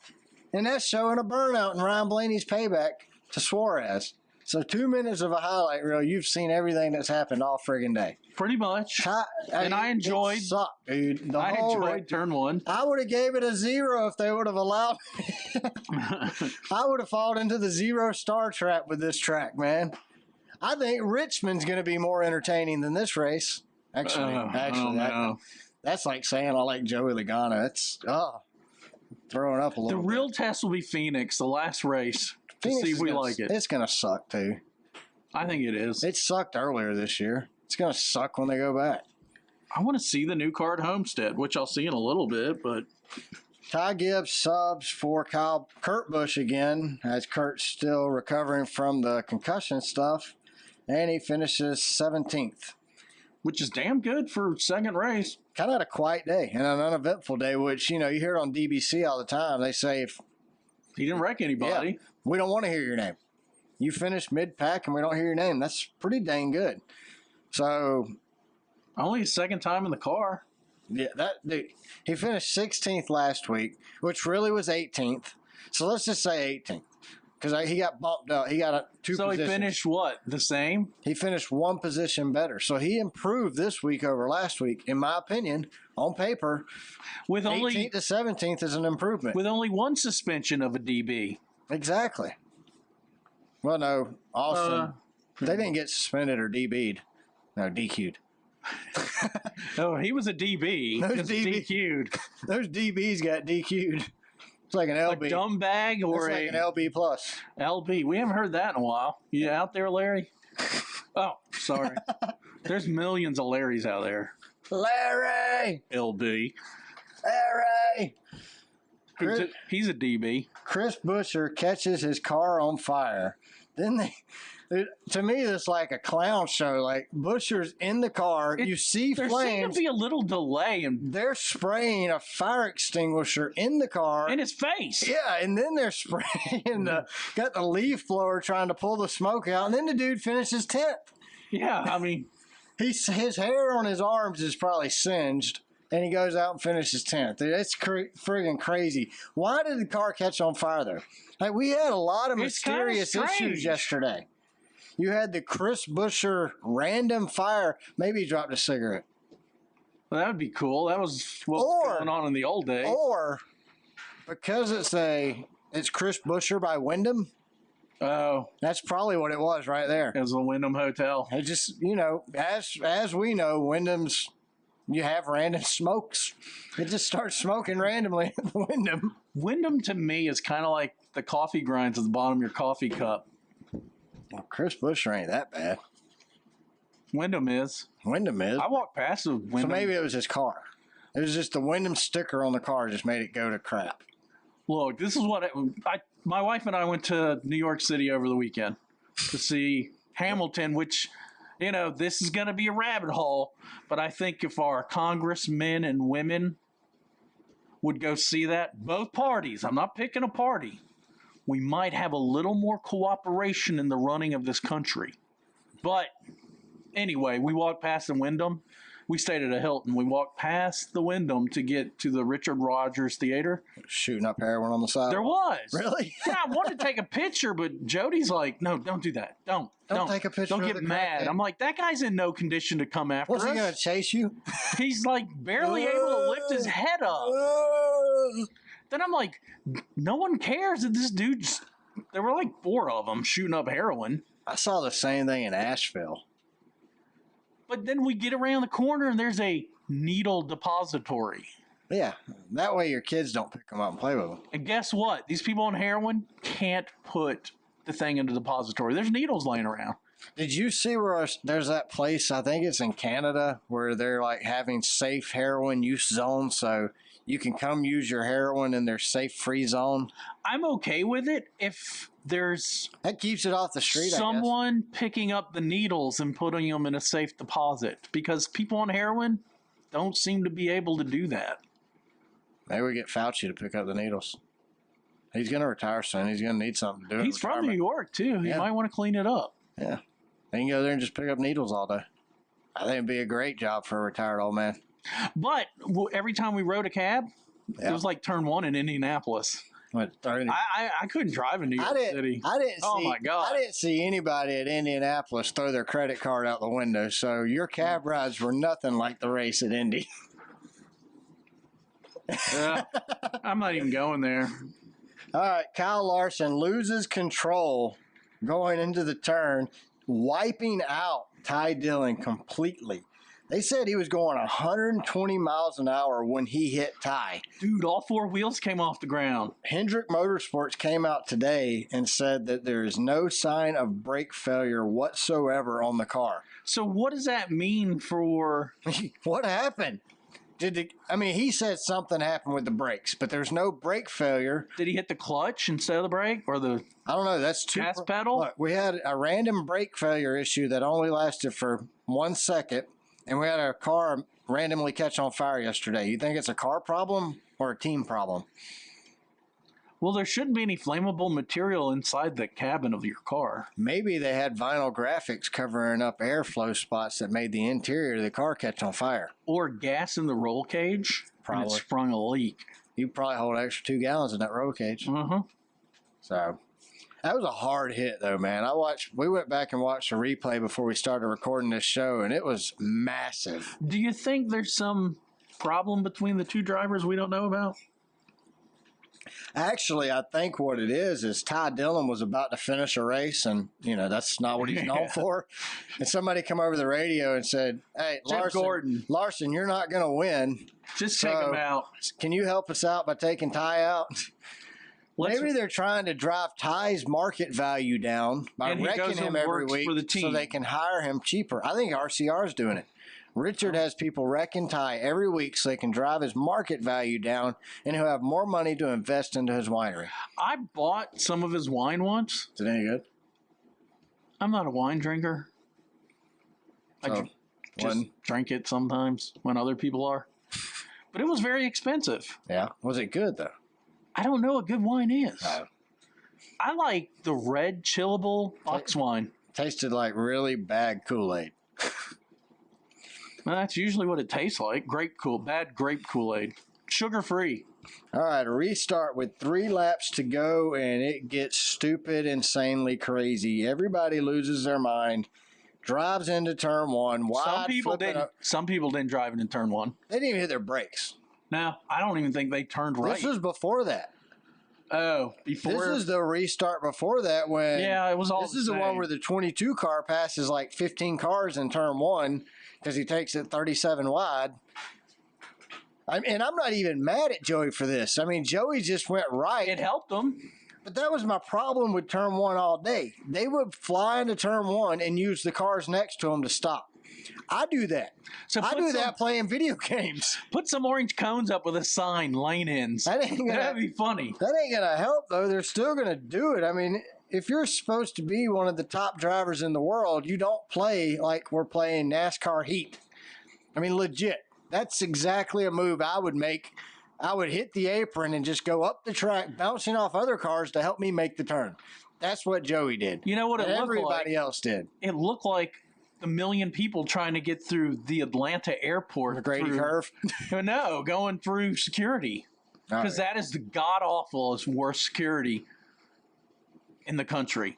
And that's showing a burnout in Ryan Blaney's payback to Suarez. So 2 minutes of a highlight reel, you've seen everything that's happened all friggin' day. Pretty much. And I enjoyed. It sucked, dude. I enjoyed turn one. I would have gave it a 0 if they would have allowed me. I would have fallen into the 0-star trap with this track, man. I think Richmond's going to be more entertaining than this race. Actually, that's like saying I like Joey Logano. It's throwing up a little. The real test will be Phoenix, the last race. To see if we like it. It's going to suck, too. I think it is. It sucked earlier this year. It's going to suck when they go back. I want to see the new car at Homestead, which I'll see in a little bit, but... Ty Gibbs subs for Kurt Busch again, as Kurt's still recovering from the concussion stuff, and he finishes 17th. Which is damn good for second race. Kind of had a quiet day and an uneventful day, which, you hear it on DBC all the time. They say if... He didn't wreck anybody. Yeah, we don't want to hear your name. You finished mid-pack and we don't hear your name. That's pretty dang good. So... Only his second time in the car. Yeah, dude, he finished 16th last week, which really was 18th. So let's just say 18th. Because he got bumped up. He got two positions. So he finished what? The same? He finished one position better. So he improved this week over last week, in my opinion, on paper. With 18th to 17th is an improvement. With only one suspension of a DB. Exactly. Well, no, Austin, they didn't get suspended or DB'd. No, DQ'd. Oh, he was a DB. DQ'd. Those DBs got DQ'd. It's like an LB. A dumb bag or like an LB plus. LB. We haven't heard that in a while. You out there, Larry? Oh, sorry. There's millions of Larrys out there. Larry! LB. Larry! He's a DB. Chris Buescher catches his car on fire. Then to me, it's like a clown show. Like, Buescher's in the car. You see flames. There seemed to be a little delay. They're spraying a fire extinguisher in the car. In his face. Yeah, and then they're spraying got the leaf blower trying to pull the smoke out. And then the dude finishes 10th. Yeah, I mean. His hair on his arms is probably singed. And he goes out and finishes 10th. That's friggin' crazy. Why did the car catch on fire, though? Like, we had a lot of mysterious issues yesterday. You had the Chris Buescher random fire. Maybe he dropped a cigarette. Well, that would be cool. That was what was going on in the old days. Or, because it's Chris Buescher by Wyndham. Oh. That's probably what it was right there. It was a Wyndham hotel. It just, as we know, Wyndham's... You have random smokes. It just starts smoking randomly at the Wyndham. Wyndham, to me, is kind of like the coffee grinds at the bottom of your coffee cup. Well, Chris Buescher ain't that bad. Wyndham is. Wyndham is. I walked past the Wyndham. So maybe it was his car. It was just the Wyndham sticker on the car just made it go to crap. Look, this is what my wife and I went to New York City over the weekend to see Hamilton, which... this is going to be a rabbit hole, but I think if our congressmen and women would go see that, both parties, I'm not picking a party, we might have a little more cooperation in the running of this country. But anyway, we walked past the Wyndham, We stayed at a Hilton. We walked past the Wyndham to get to the Richard Rogers Theater. Shooting up heroin on the side. There was. Really? Yeah, I wanted to take a picture, but Jody's like, no, don't do that. Don't take a picture. Don't of get the mad. crackhead. I'm like, that guy's in no condition to come after us. What's he going to chase you? He's like barely able to lift his head up. Then I'm like, no one cares that this dude's. There were like 4 of them shooting up heroin. I saw the same thing in Asheville. But then we get around the corner and there's a needle depository. Yeah, that way your kids don't pick them up and play with them. And guess what? These people on heroin can't put the thing in the depository. There's needles laying around. Did you see where there's that place, I think it's in Canada, where they're like having safe heroin use zones, so you can come use your heroin in their safe free zone? I'm okay with it if there's That keeps it off the street, someone picking up the needles and putting them in a safe deposit, because people on heroin don't seem to be able to do that. Maybe we get Fauci to pick up the needles. He's going to retire soon. He's going to need something to do. He's from New York, too. He might want to clean it up. Yeah. They can go there and just pick up needles all day. I think it'd be a great job for a retired old man. But every time we rode a cab, it was like turn 1 in Indianapolis. What, I couldn't drive in New York City. Oh my God. I didn't see anybody at Indianapolis throw their credit card out the window, so your cab rides were nothing like the race at Indy. Yeah, I'm not even going there. All right, Kyle Larson loses control going into the turn, wiping out Ty Dillon completely. They said he was going 120 miles an hour when he hit Ty. Dude, all 4 wheels came off the ground. Hendrick Motorsports came out today and said that there is no sign of brake failure whatsoever on the car. So what does that mean for... What happened? He said something happened with the brakes, but there's no brake failure. Did he hit the clutch instead of the brake, or the I don't know. That's gas pedal? Look, we had a random brake failure issue that only lasted for 1 second, and we had a car randomly catch on fire yesterday. You think it's a car problem or a team problem? Well, there shouldn't be any flammable material inside the cabin of your car. Maybe they had vinyl graphics covering up airflow spots that made the interior of the car catch on fire. Or gas in the roll cage. Probably. And it sprung a leak. You probably hold an extra 2 gallons in that roll cage. Uh-huh. So that was a hard hit, though, man. We went back and watched a replay before we started recording this show, and it was massive. Do you think there's some problem between the 2 drivers we don't know about? Actually, I think what it is Ty Dillon was about to finish a race, and, that's not what he's known for. And somebody come over the radio and said, hey, Larson, you're not going to win. Just take him out. Can you help us out by taking Ty out? Maybe they're trying to drive Ty's market value down by wrecking him every week so they can hire him cheaper. I think RCR is doing it. Richard has people wrecking Ty every week so they can drive his market value down, and he'll have more money to invest into his winery. I bought some of his wine once. Is it any good? I'm not a wine drinker. I just drink it sometimes when other people are. But it was very expensive. Yeah. Was it good, though? I don't know what good wine is. No. I like the red chillable box wine. Tasted like really bad Kool-Aid. Well, that's usually what it tastes like. Bad grape Kool-Aid. Sugar-free. All right, a restart with 3 laps to go, and it gets stupid, insanely crazy. Everybody loses their mind, drives into turn 1. Some people didn't drive it in turn 1. They didn't even hit their brakes. No, I don't even think they turned right. This was before that. Oh, before? This is the restart before that when... Yeah, it was all This is the one where the 22 car passes like 15 cars in turn 1 because he takes it 37 wide. And I'm not even mad at Joey for this. I mean, Joey just went right. It helped him. But that was my problem with turn 1 all day. They would fly into turn 1 and use the cars next to them to stop. I do that. So I do that playing video games. Put some orange cones up with a sign, lane-ins. That'd be funny. That ain't going to help, though. They're still going to do it. I mean, if you're supposed to be one of the top drivers in the world, you don't play like we're playing NASCAR Heat. I mean, legit. That's exactly a move I would make. I would hit the apron and just go up the track, bouncing off other cars to help me make the turn. That's what Joey did. You know what it looked like? Everybody else did. It looked like the million people trying to get through the Atlanta airport. The Grady Curve? No, going through security. Because that is the god-awful, worst security in the country.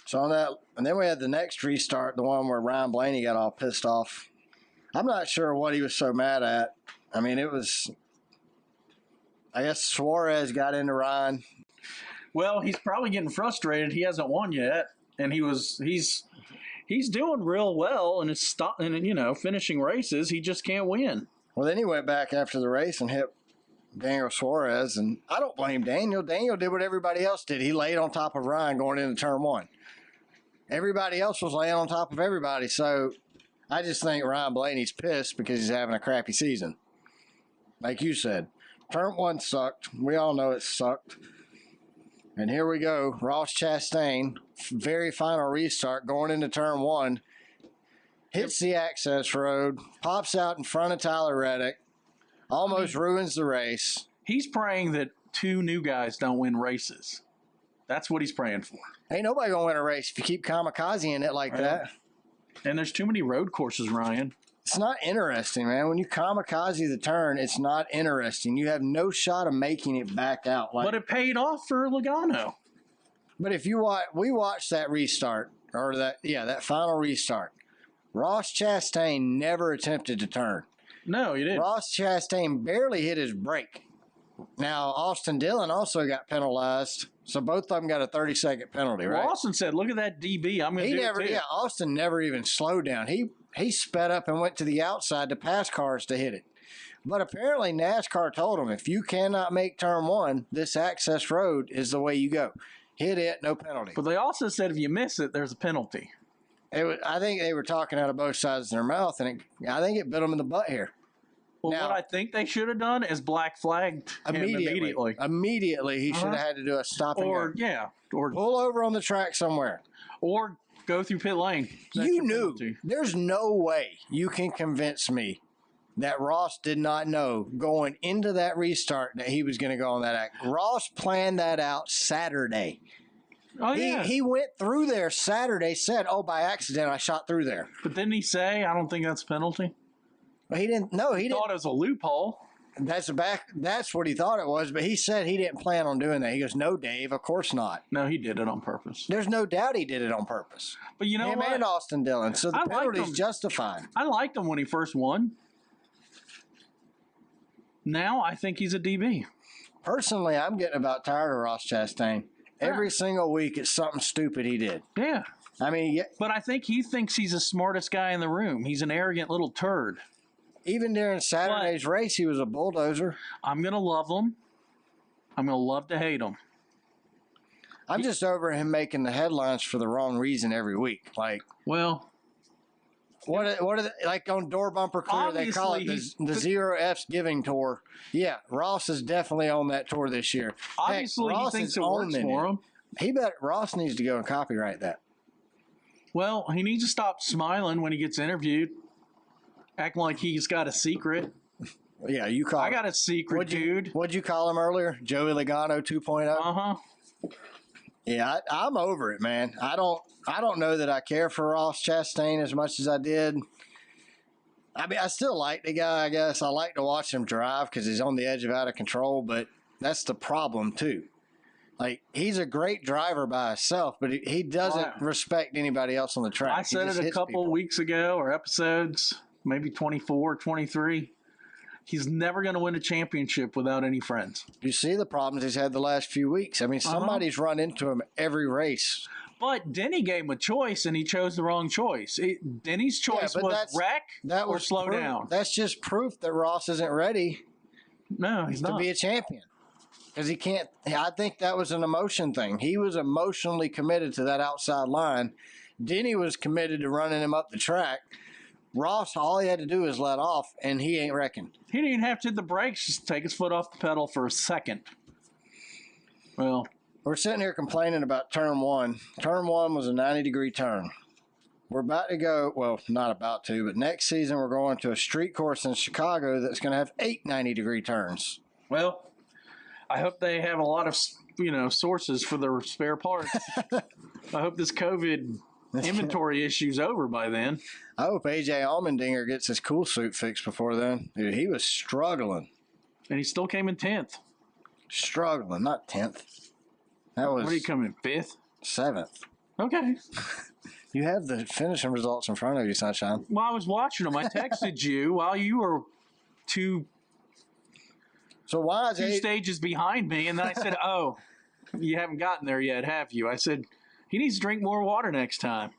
So on that, and then we had the next restart, the one where Ryan Blaney got all pissed off. I'm not sure what he was so mad at. I mean, it was, I guess Suarez got into Ryan. Well, he's probably getting frustrated. He hasn't won yet, and he's doing real well and is finishing races. He just can't win. Well, then he went back after the race and hit Daniel Suarez, and I don't blame Daniel. Daniel did what everybody else did. He laid on top of Ryan going into turn one. Everybody else was laying on top of everybody, so I just think Ryan Blaney's pissed because he's having a crappy season. Like you said, turn one sucked. We all know it sucked. And here we go. Ross Chastain, very final restart, going into turn one, hits the access road, pops out in front of Tyler Reddick, almost ruins the race. He's praying that two new guys don't win races. That's what he's praying for. Ain't nobody going to win a race if you keep Kamikaze in it like that. And there's too many road courses, Ryan. It's not interesting, man. When you Kamikaze the turn, it's not interesting. You have no shot of making it back out. But it paid off for Logano. But if you watch, we watched that restart, or that final restart. Ross Chastain never attempted to turn. No, he didn't. Ross Chastain barely hit his brake. Now, Austin Dillon also got penalized, so both of them got a 30-second penalty, right? Well, Austin said, look at that DB. I'm going to do it too. Yeah, Austin never even slowed down. He sped up and went to the outside to pass cars to hit it. But apparently NASCAR told him, if you cannot make turn one, this access road is the way you go. Hit it, no penalty. But they also said if you miss it, there's a penalty. I think they were talking out of both sides of their mouth, and I think it bit them in the butt here. Well, what I think they should have done is black flagged immediately. Immediately, he should have had to do a stop and go. Or pull over on the track somewhere. Or go through pit lane. You knew. There's no way you can convince me that Ross did not know going into that restart that he was going to go on that act. Ross planned that out Saturday. Oh, yeah. He went through there Saturday, said, by accident, I shot through there. But didn't he say, I don't think that's a penalty? Well, he didn't. No, he thought it was a loophole. That's what he thought it was, but he said he didn't plan on doing that. He goes, no, Dave, of course not. No, he did it on purpose. There's no doubt he did it on purpose. But you know Him what? and Austin Dillon. So the penalty's justified. I liked him when he first won. Now I think he's a DB. Personally, I'm getting about tired of Ross Chastain. Every single week, it's something stupid he did. Yeah. I mean, but I think he thinks he's the smartest guy in the room. He's an arrogant little turd. Even during Saturday's race, he was a bulldozer. I'm going to love him. I'm going to love to hate him. I'm just over him making the headlines for the wrong reason every week. Like, well, what are they, like on Door Bumper Clear, they call it the Zero F's Giving Tour. Yeah, Ross is definitely on that tour this year. Obviously, he thinks it works for him. Ross needs to go and copyright that. Well, he needs to stop smiling when he gets interviewed. Acting like he's got a secret. Yeah, I got a secret, dude. What'd you call him earlier? Joey Logano 2.0? Uh-huh. Yeah, I'm over it, man. I don't know that I care for Ross Chastain as much as I did. I mean, I still like the guy, I guess. I like to watch him drive because he's on the edge of out of control, but that's the problem, too. Like, he's a great driver by himself, but he doesn't respect anybody else on the track. I said it a couple weeks ago, or episodes, maybe 24, 23. He's never going to win a championship without any friends. You see the problems he's had the last few weeks. I mean, somebody's run into him every race. But Denny gave him a choice, and he chose the wrong choice. Denny's choice was wreck or slow down. That's just proof that Ross isn't ready to be a champion. Because he can't. I think that was an emotion thing. He was emotionally committed to that outside line. Denny was committed to running him up the track. Ross, all he had to do is let off, and he ain't reckoned. He didn't even have to hit the brakes, just take his foot off the pedal for a second. Well, we're sitting here complaining about turn one. Turn one was a 90-degree turn. We're about to go, well, not about to, but next season we're going to a street course in Chicago that's going to have 8 90-degree turns. Well, I hope they have a lot of, sources for their spare parts. I hope this COVID inventory issues over by then. I hope AJ Allmendinger gets his cool suit fixed before then. Dude, he was struggling. And he still came in 10th. Struggling, not 10th. That was. What did he come in, 5th? 7th. Okay. You have the finishing results in front of you, Sunshine. Well, I was watching them. I texted you while you were two stages behind me, and then I said, "Oh, you haven't gotten there yet, have you?" I said, "He needs to drink more water next time."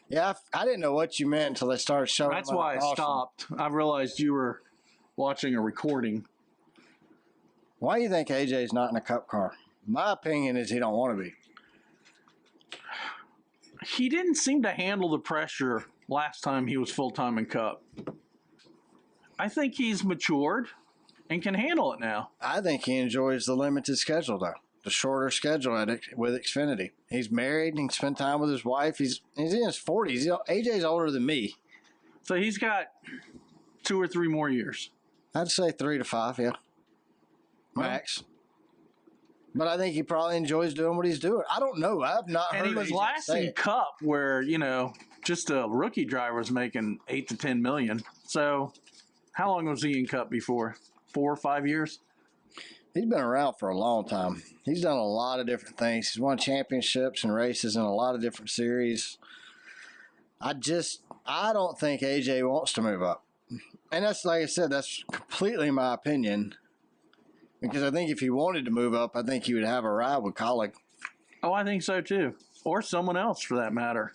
Yeah, I didn't know what you meant until they started showing. That's why I stopped. I realized you were watching a recording. Why do you think AJ's not in a Cup car? My opinion is he don't want to be. He didn't seem to handle the pressure last time he was full-time in Cup. I think he's matured and can handle it now. I think he enjoys the limited schedule, though. The shorter schedule with Xfinity. He's married and he can spend time with his wife. He's in his 40s. AJ's older than me. So he's got 2 or 3 more years. I'd say 3 to 5, yeah. Max. But I think he probably enjoys doing what he's doing. I don't know. I've not heard. And he was last in Cup where, just a rookie driver was making $8 to $10 million. So how long was he in Cup before? 4 or 5 years? He's been around for a long time. He's done a lot of different things. He's won championships and races in a lot of different series. I don't think AJ wants to move up. And that's, like I said, that's completely my opinion. Because I think if he wanted to move up, I think he would have a ride with Colleague. Oh, I think so too. Or someone else for that matter.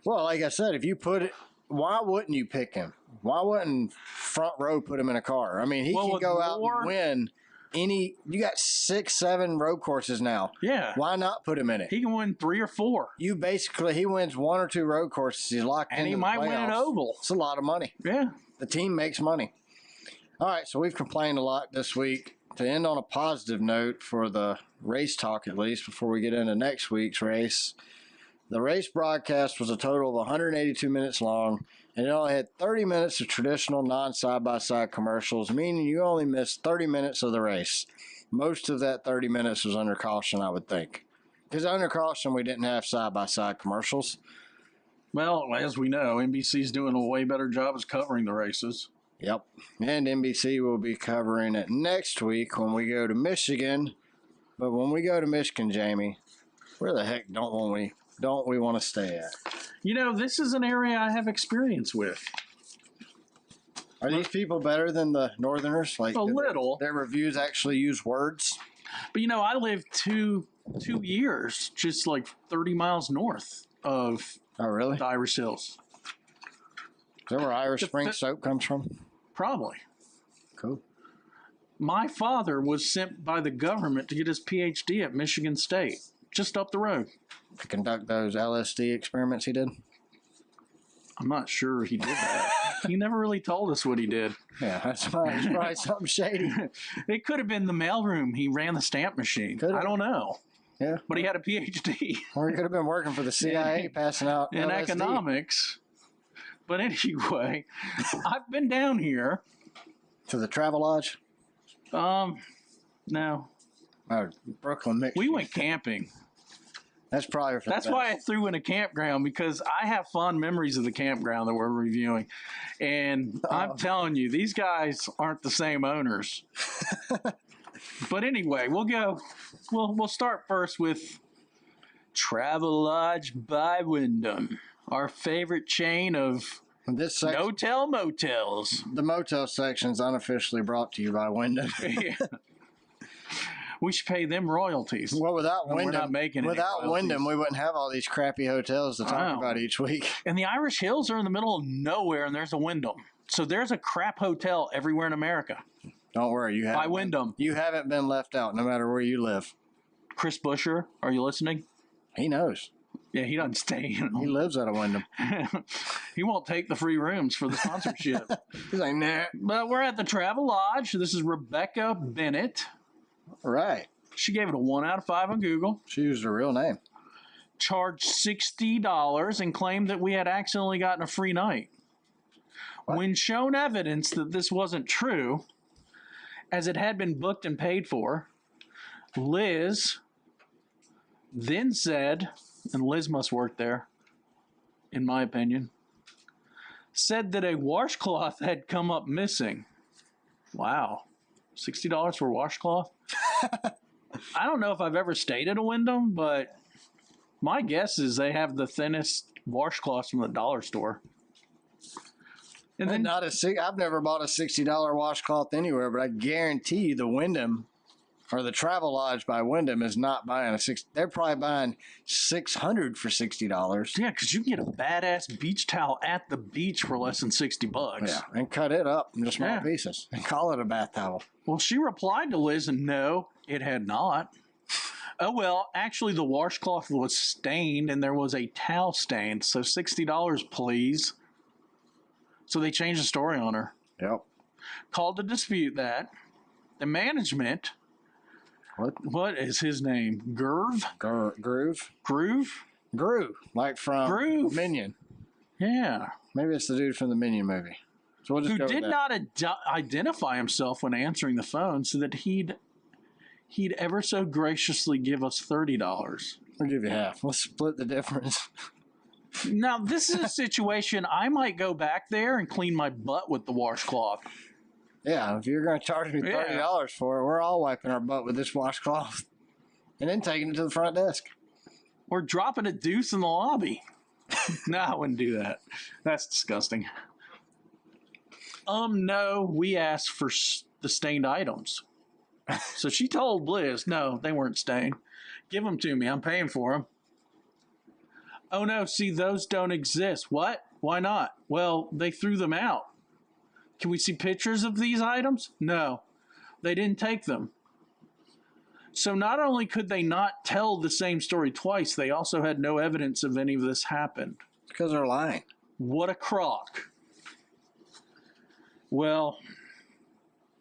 Well, like I said, if you put it, why wouldn't you pick him? Why wouldn't front row put him in a car? I mean, he can go out and win you got 6, 7 road courses now. Yeah. Why not put him in it? He can win 3 or 4. He wins 1 or 2 road courses. He's locked in. And he might win an oval. It's a lot of money. Yeah. The team makes money. All right, so we've complained a lot this week. To end on a positive note for the race talk, at least, before we get into next week's race, the race broadcast was a total of 182 minutes long, and it only had 30 minutes of traditional non-side-by-side commercials, meaning you only missed 30 minutes of the race. Most of that 30 minutes was under caution, I would think. Because under caution, we didn't have side-by-side commercials. Well, as we know, NBC's doing a way better job of covering the races. Yep. And NBC will be covering it next week when we go to Michigan. But when we go to Michigan, Jamie, where the heck don't we want to stay at? This is an area I have experience with. Are these people better than the Northerners? Like a little. Their reviews actually use words? But, I lived 2 years just like 30 miles north of the Irish Hills. Is that where Irish Spring soap comes from? Probably. Cool. My father was sent by the government to get his PhD at Michigan State, just up the road. To conduct those LSD experiments he did? I'm not sure he did that. He never really told us what he did. Yeah, that's fine. It's probably something shady. It could have been the mailroom. He ran the stamp machine. I don't know. Yeah. But he had a PhD. Or he could have been working for the CIA passing out in LSD. Economics. But anyway, I've been down here. To the Travel Lodge? No. Oh, Brooklyn Mix. We went camping. That's probably for That's why I threw in a campground, because I have fond memories of the campground that we're reviewing. And I'm telling you, these guys aren't the same owners. But anyway, we'll start first with Travel Lodge by Wyndham, our favorite chain of no-tell motels. The motel section is unofficially brought to you by Wyndham. Yeah. We should pay them royalties. Well, without Wyndham, we're not making without Wyndham, we wouldn't have all these crappy hotels to talk about each week. And the Irish Hills are in the middle of nowhere, and there's a Wyndham. So there's a crap hotel everywhere in America. Don't worry, by Wyndham. You haven't been left out, no matter where you live. Chris Busher, are you listening? He knows. Yeah, he doesn't stay. He lives at a Wyndham. He won't take the free rooms for the sponsorship. He's like, nah. But we're at the Travel Lodge. This is Rebecca Bennett. Right. She gave it a 1 out of 5 on Google. She used her real name. Charged $60 and claimed that we had accidentally gotten a free night. What? When shown evidence that this wasn't true, as it had been booked and paid for, Liz then said, and Liz must work there, in my opinion, said that a washcloth had come up missing. Wow. $60 for a washcloth? I don't know if I've ever stayed at a Wyndham, but my guess is they have the thinnest washcloths from the dollar store. And then I've never bought a $60 washcloth anywhere, but I guarantee you the Wyndham or the Travel Lodge by Wyndham is not buying they're probably buying $600 for $60. yeah, because you can get a badass beach towel at the beach for less than $60. Yeah, and cut it up into small Yeah. pieces and call it a bath towel. Well, she replied to Liz, and no, it had not. Oh, well, actually, the washcloth was stained and there was a towel stain. So $60, please. So they changed the story on her. Yep. Called to dispute that. The management, what is his name? Groove? Groove? Groove? Like from Groove. Minion. Yeah. Maybe it's the dude from the Minion movie. So we'll just Who go did with that. not identify himself when answering the phone, so that he'd ever so graciously give us $30. I'll give you half. We'll split the difference. Now, this is a situation I might go back there and clean my butt with the washcloth. Yeah, if you're going to charge me $30 Yeah. for it, we're all wiping our butt with this washcloth and then taking it to the front desk. Or dropping a deuce in the lobby. No, I wouldn't do that. That's disgusting. No, we asked for the stained items. So she told Liz, no, they weren't stained. Give them to me. I'm paying for them. Oh, no, see, those don't exist. What? Why not? Well, they threw them out. Can we see pictures of these items? No, they didn't take them. So not only could they not tell the same story twice, they also had no evidence of any of this happened. Because they're lying. What a crock. Well,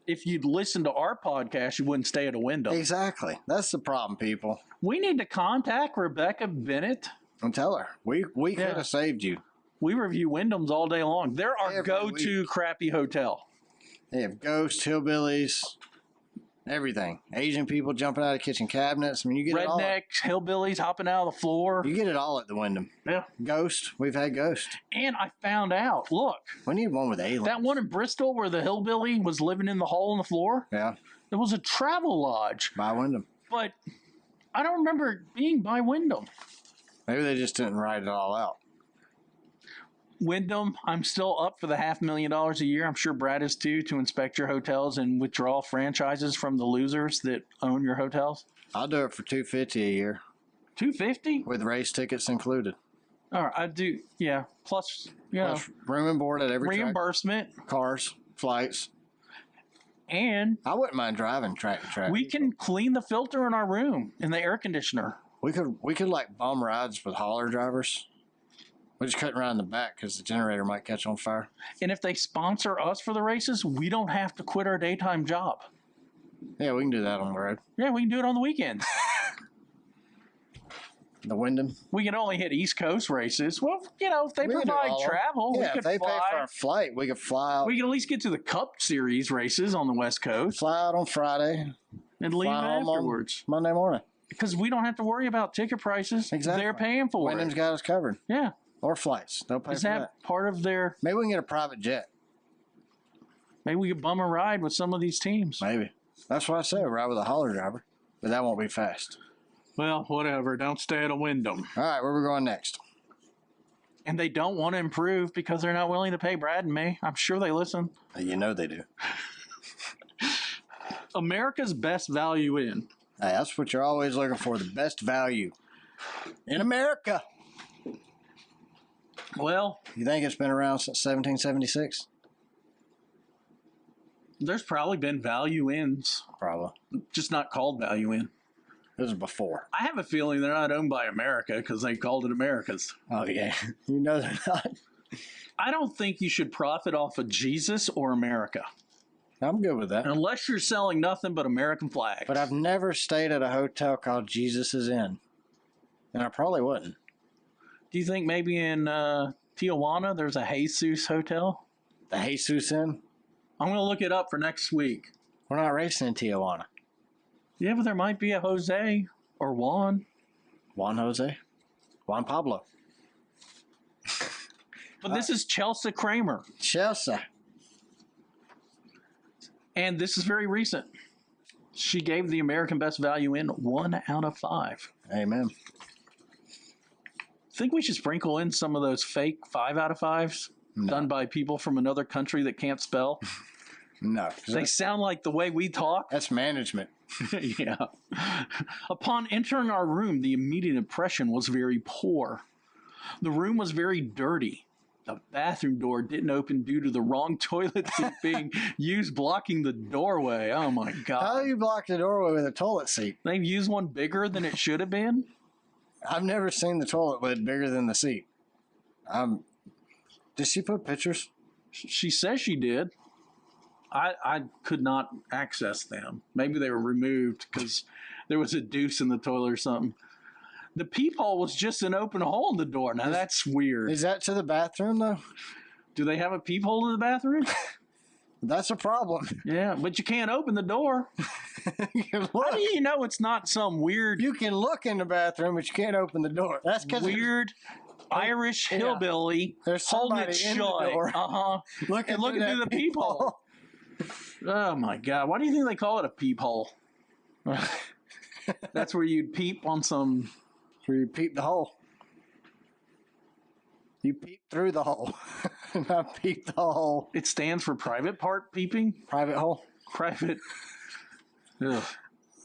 if you'd listen to our podcast, you wouldn't stay at a Wyndham. Exactly. That's the problem, people. We need to contact Rebecca Bennett. And tell her. We could Yeah. have saved you. We review Wyndhams all day long. They're our Every go-to week. crappy hotel. They have ghosts, hillbillies, everything. Asian people jumping out of kitchen cabinets. I mean, you get it all. Rednecks, hillbillies hopping out of the floor. You get it all at the Wyndham. Yeah. Ghost. We've had ghost. And I found out, look, We need one with aliens. that one in Bristol where the hillbilly was living in the hole in the floor, Yeah. it was a travel lodge. By Wyndham. But I don't remember it being by Wyndham. Maybe they just didn't write it all out. Wyndham, I'm still up for the $500,000 a year. I'm sure Brad is too, to inspect your hotels and withdraw franchises from the losers that own your hotels. I'll do it for $250 a year $250? with race tickets included. All right, I do. Yeah, plus Plus room and board at every track. reimbursement, Cars, flights. and I wouldn't mind driving track to track. we can clean the filter in our room and the air conditioner. We could like bum rides with hauler drivers. We're just cutting around the back because the generator might catch on fire. And if they sponsor us for the races, we don't have to quit our daytime job. Yeah, we can do that on the road. Yeah, we can do it on the weekends. The Wyndham. We can only hit East Coast races. Well, if they We can do provide all of them. travel, Yeah, we if could they fly. pay for our flight, we could fly out. We can at least get to the Cup Series races on the West Coast Fly out on Friday, and leave fly home on afterwards. Monday morning. Because we don't have to worry about ticket prices. Exactly. They're paying for Wyndham's it. got us covered. Yeah. Or flights. They'll pay Is for that that. part of their... Maybe we can get a private jet. Maybe we could bum a ride with some of these teams. Maybe. That's what I said. Ride with a hauler driver. But that won't be fast. Well, whatever. Don't stay at a Wyndham. All right, where we going next? And they don't want to improve because they're not willing to pay Brad and me. I'm sure they listen. You know they do. America's Best Value Inn. Hey, that's what you're always looking for. The best value in America. Well, You think it's been around since 1776? there's probably been Value Inns, Probably. just not called Value Inn. This is before. I have a feeling they're not owned by America because they called it America's. Oh, yeah. You know they're not. I don't think you should profit off of Jesus or America I'm good with that. unless you're selling nothing but American flags. But I've never stayed at a hotel called Jesus is Inn. And I probably wouldn't. Do you think maybe in Tijuana there's a Jesus hotel? The Jesus Inn? I'm going to look it up for next week. We're not racing in Tijuana. Yeah, but there might be a Jose or Juan. Juan Jose? Juan Pablo. But this is Chelsea Kramer. Chelsea. And this is very recent. She gave the American Best Value in 1 out of 5. Amen. Think we should sprinkle in some of those fake 5 out of 5s done by people from another country that can't spell? No. They sound like the way we talk. That's management. Yeah. Upon entering our room, the immediate impression was very poor. The room was very dirty. The bathroom door didn't open due to the wrong toilet seat being used, blocking the doorway. Oh my God. How do you block the doorway with a toilet seat? They've used one bigger than it should have been. I've never seen the toilet lid bigger than the seat. Did she put pictures? She says she did. I could not access them. Maybe they were removed because there was a deuce in the toilet or something. The peephole was just an open hole in the door. Now that's weird. Is that to the bathroom though? Do they have a peephole in the bathroom? That's a problem. Yeah, but you can't open the door. How do you know it's not some weird... You can look in the bathroom, but you can't open the door. That's because weird Irish hillbilly holding it shut. Looking through the peephole. Oh my God! Why do you think they call it a peephole? That's where you'd peep on some. Where you peep the hole. You peep through the hole, not peep the hole. It stands for private part peeping. Private hole. Private. Ugh.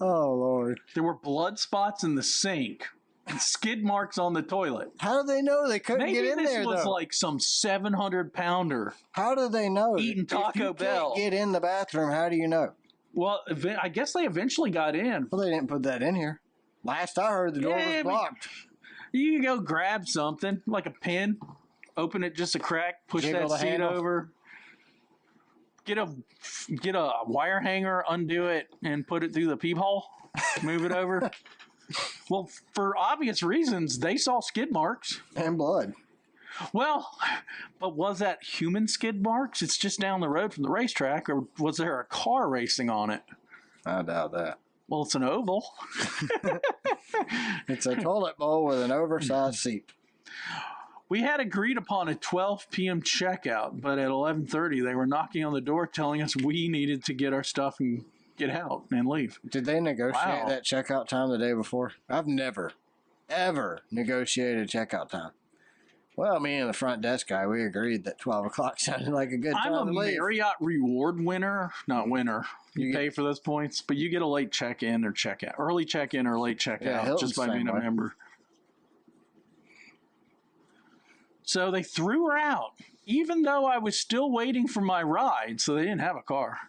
Oh Lord! There were blood spots in the sink and skid marks on the toilet. How do they know they couldn't get in there? Maybe this was like some 700-pounder. How do they know? Eating Taco Bell. Get in the bathroom. How do you know? Well, I guess they eventually got in. Well, they didn't put that in here. Last I heard, the door was blocked. You can go grab something like a pin, open it just a crack, push that seat over, get a wire hanger, undo it, and put it through the peephole, move it over. Well, for obvious reasons, they saw skid marks and blood. Well, but was that human skid marks? It's just down the road from the racetrack, or was there a car racing on it? I doubt that. Well, it's an oval. It's a toilet bowl with an oversized seat. We had agreed upon a 12 p.m. checkout, but at 11:30 they were knocking on the door telling us we needed to get our stuff and get out and leave. Did they negotiate that checkout time the day before? I've never, ever negotiated checkout time. Well, me and the front desk guy, we agreed that 12 o'clock sounded like a good time to leave. I'm a Marriott reward winner. Not winner. You pay for those points, but you get a late check-in or check-out. Early check-in or late check-out just by being a member. So they threw her out, even though I was still waiting for my ride, so they didn't have a car.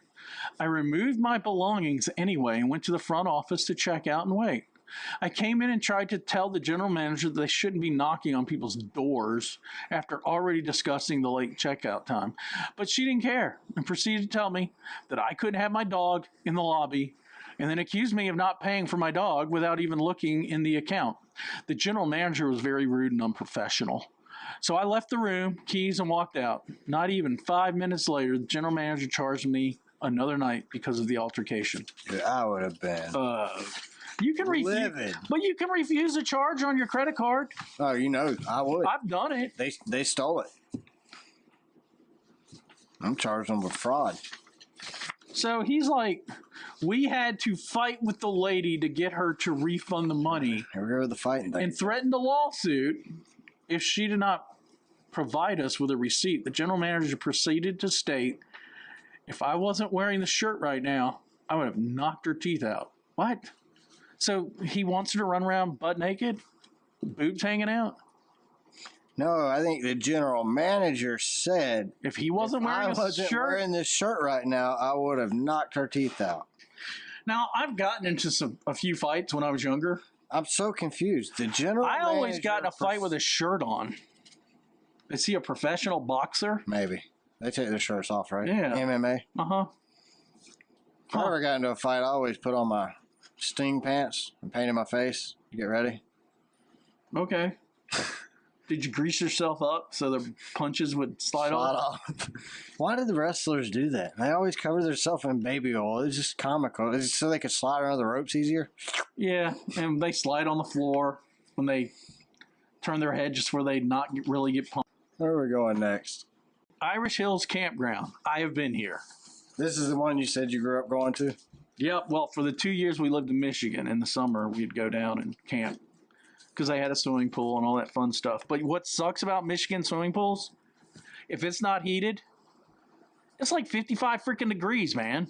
I removed my belongings anyway and went to the front office to check out and wait. I came in and tried to tell the general manager that they shouldn't be knocking on people's doors after already discussing the late checkout time. But she didn't care and proceeded to tell me that I couldn't have my dog in the lobby and then accused me of not paying for my dog without even looking in the account. The general manager was very rude and unprofessional. So I left the room, keys, and walked out. Not even 5 minutes later, the general manager charged me another night because of the altercation. Yeah, I would have been. You can refuse, but you can refuse a charge on your credit card. Oh, you know, I would. I've done it. They stole it. I'm charged them with fraud. So he's like, we had to fight with the lady to get her to refund the money. Here we go with the fighting thing. And threatened a lawsuit if she did not provide us with a receipt. The general manager proceeded to state, if I wasn't wearing the shirt right now, I would have knocked her teeth out. What? So he wants her to run around butt naked, boobs hanging out? No, I think the general manager said if he wasn't wearing wearing this shirt right now, I would have knocked her teeth out. Now, I've gotten into a few fights when I was younger. I'm so confused. The general manager always got in a fight with a shirt on. Is he a professional boxer? Maybe. They take their shirts off, right? Yeah. MMA? Uh-huh. If I ever got into a fight, I always put on my Sting pants and painted my face. You get ready? Okay. Did you grease yourself up so the punches would slide off? Why did the wrestlers do that? They always cover themselves in baby oil. It's just comical. It's so they could slide around the ropes easier? Yeah, and they slide on the floor when they turn their head just where they not really get pumped. Where are we going next? Irish Hills Campground. I have been here. This is the one you said you grew up going to? Yep. Well, for the 2 years we lived in Michigan, in the summer we'd go down and camp because they had a swimming pool and all that fun stuff. But what sucks about Michigan swimming pools, if it's not heated, it's like 55 freaking degrees, man.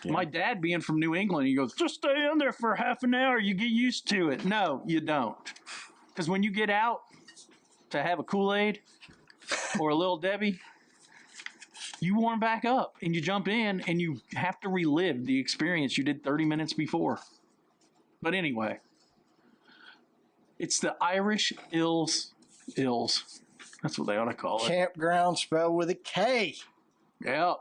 Yeah. My dad, being from New England, he goes, just stay in there for half an hour. You get used to it. No, you don't. Because when you get out to have a Kool-Aid or a Little Debbie, you warm back up and you jump in and you have to relive the experience you did 30 minutes before. But anyway, it's the Irish Hills. That's what they ought to call it. Campground spelled with a K. Yep.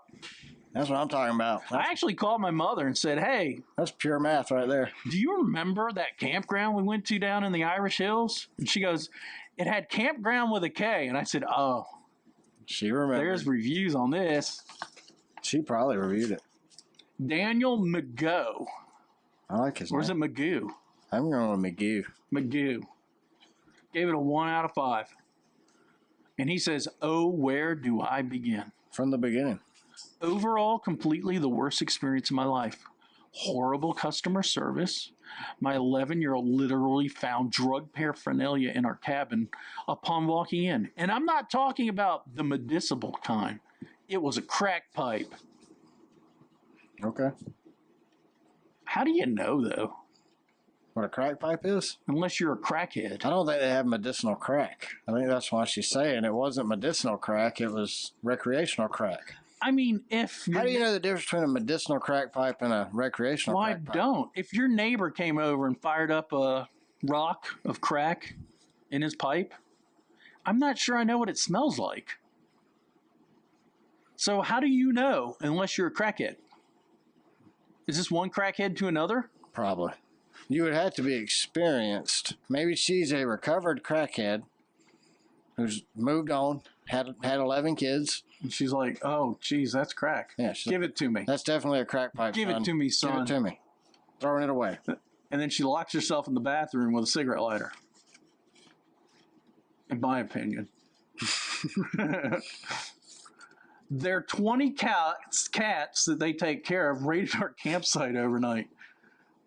That's what I'm talking about. I actually called my mother and said, hey. That's pure math right there. Do you remember that campground we went to down in the Irish Hills? And she goes, it had campground with a K. And I said, oh. She remembers. There's reviews on this. She probably reviewed it. Daniel McGough. I like his name. Or is it Magoo? I'm going with Magoo. Magoo. Gave it a 1 out of 5. And he says, oh, where do I begin? From the beginning. Overall, completely the worst experience of my life. Horrible customer service. My 11-year-old literally found drug paraphernalia in our cabin upon walking in. And I'm not talking about the medicinal kind. It was a crack pipe. Okay. How do you know, though? What a crack pipe is? Unless you're a crackhead. I don't think they have medicinal crack. I think that's why she's saying it wasn't medicinal crack. It was recreational crack. I mean, if... How do you know the difference between a medicinal crack pipe and a recreational crack pipe? Well, I don't. If your neighbor came over and fired up a rock of crack in his pipe, I'm not sure I know what it smells like. So how do you know unless you're a crackhead? Is this one crackhead to another? Probably. You would have to be experienced. Maybe she's a recovered crackhead who's moved on, had 11 kids. And she's like, oh, geez, that's crack. Yeah, give it to me. That's definitely a crack pipe, Give son. it to me, son. Give it to me. Throwing it away. And then she locks herself in the bathroom with a cigarette lighter. In my opinion. There are 20 cats that they take care of raided our campsite overnight.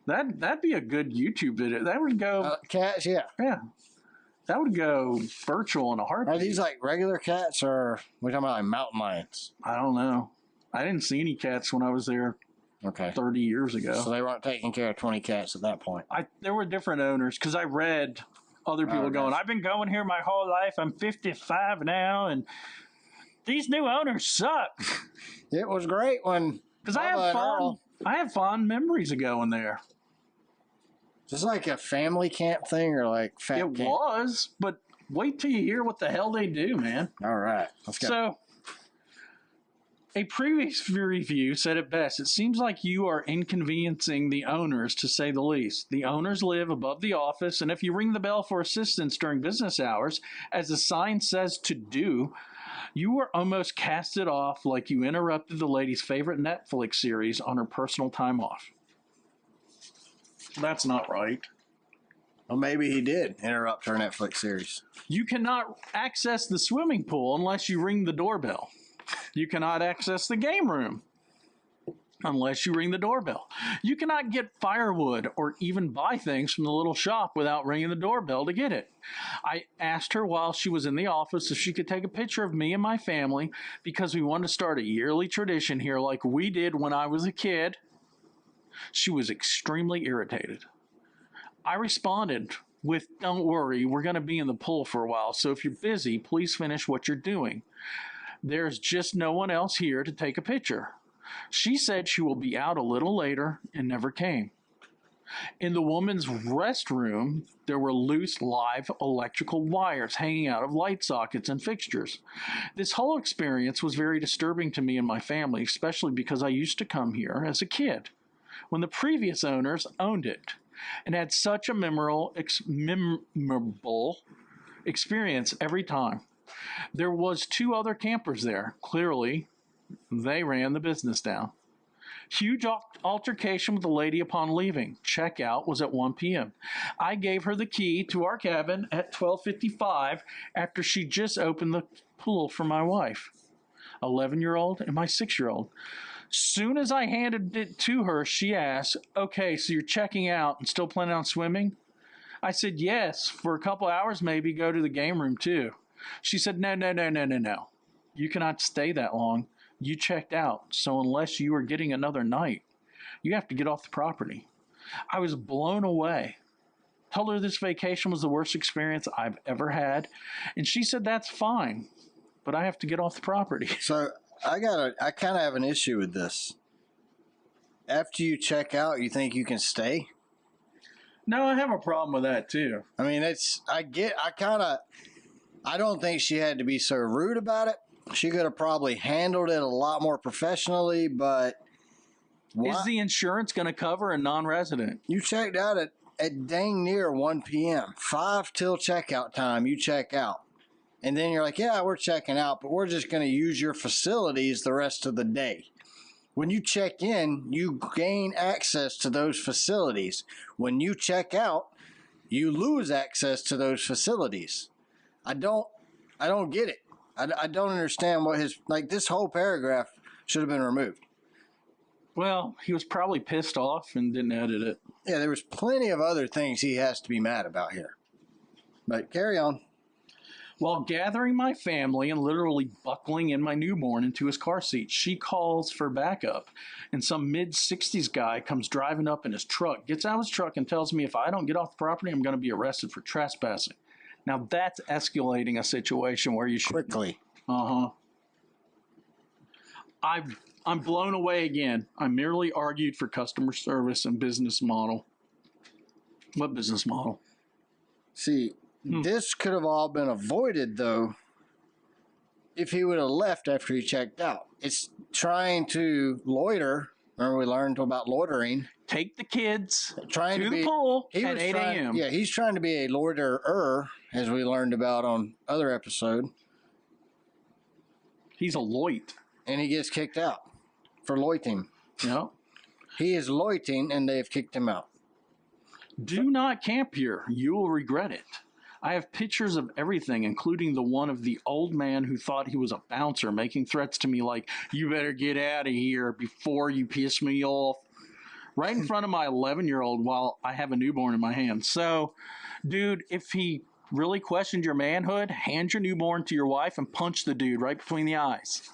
That'd be a good YouTube video. That would go... cats, yeah. Yeah. That would go virtual in a heartbeat. Are these like regular cats or are we talking about like mountain lions? I don't know. I didn't see any cats when I was there 30 years ago. So they weren't taking care of 20 cats at that point. There were different owners because I read other people going, I've been going here my whole life. I'm 55 now and these new owners suck. It was great when... Because I have fond memories of going there. Is this like a family camp thing or like fat camp? It was, but wait till you hear what the hell they do, man. All right. Let's go. So, a previous review said it best. It seems like you are inconveniencing the owners, to say the least. The owners live above the office, and if you ring the bell for assistance during business hours, as the sign says to do, you are almost casted off like you interrupted the lady's favorite Netflix series on her personal time off. That's not right. Well, maybe he did interrupt her Netflix series. You cannot access the swimming pool unless you ring the doorbell. You cannot access the game room unless you ring the doorbell. You cannot get firewood or even buy things from the little shop without ringing the doorbell to get it. I asked her while she was in the office if she could take a picture of me and my family because we wanted to start a yearly tradition here like we did when I was a kid. She was extremely irritated. I responded with, don't worry, we're going to be in the pool for a while, so if you're busy, please finish what you're doing. There's just no one else here to take a picture. She said she will be out a little later and never came. In the woman's restroom, there were loose live electrical wires hanging out of light sockets and fixtures. This whole experience was very disturbing to me and my family, especially because I used to come here as a kid, when the previous owners owned it, and had such a memorable experience every time. There was 2 other campers there. Clearly, they ran the business down. Huge altercation with the lady upon leaving. Checkout was at 1 p.m. I gave her the key to our cabin at 12:55 after she just opened the pool for my wife, 11-year-old and my 6-year-old. Soon as I handed it to her, she asked, "Okay, so you're checking out and still planning on swimming?" I said, "Yes, for a couple hours maybe, go to the game room too." She said, "No, no, no, no, no, no. You cannot stay that long. You checked out, so unless you are getting another night, you have to get off the property." I was blown away. Told her this vacation was the worst experience I've ever had, and she said that's fine, but I have to get off the property. So I kind of have an issue with this. After you check out, you think you can stay? No, I have a problem with that too. I mean, I don't think she had to be so rude about it. She could have probably handled it a lot more professionally, but Is the insurance going to cover a non-resident? You checked out at dang near 1 p.m. 5 till checkout time, you check out. And then you're like, yeah, we're checking out, but we're just going to use your facilities the rest of the day. When you check in, you gain access to those facilities. When you check out, you lose access to those facilities. I don't get it. I don't understand what this whole paragraph should have been removed. Well, he was probably pissed off and didn't edit it. Yeah, there was plenty of other things he has to be mad about here. But carry on. While gathering my family and literally buckling in my newborn into his car seat, she calls for backup. And some mid-60s guy comes driving up in his truck, gets out of his truck and tells me if I don't get off the property, I'm going to be arrested for trespassing. Now that's escalating a situation where you should... Quickly. Uh-huh. I'm blown away again. I merely argued for customer service and business model. What business model? See... This could have all been avoided, though, if he would have left after he checked out. It's trying to loiter. Remember we learned about loitering. Take the kids to the pool at 8 a.m. Yeah, he's trying to be a loiterer, as we learned about on other episode. He's a loit. And he gets kicked out for loiting. Yeah. He is loiting, and they've kicked him out. Do not camp here. You will regret it. I have pictures of everything, including the one of the old man who thought he was a bouncer, making threats to me like, "You better get out of here before you piss me off," right in front of my 11-year-old while I have a newborn in my hands. So, dude, if he really questioned your manhood, hand your newborn to your wife and punch the dude right between the eyes.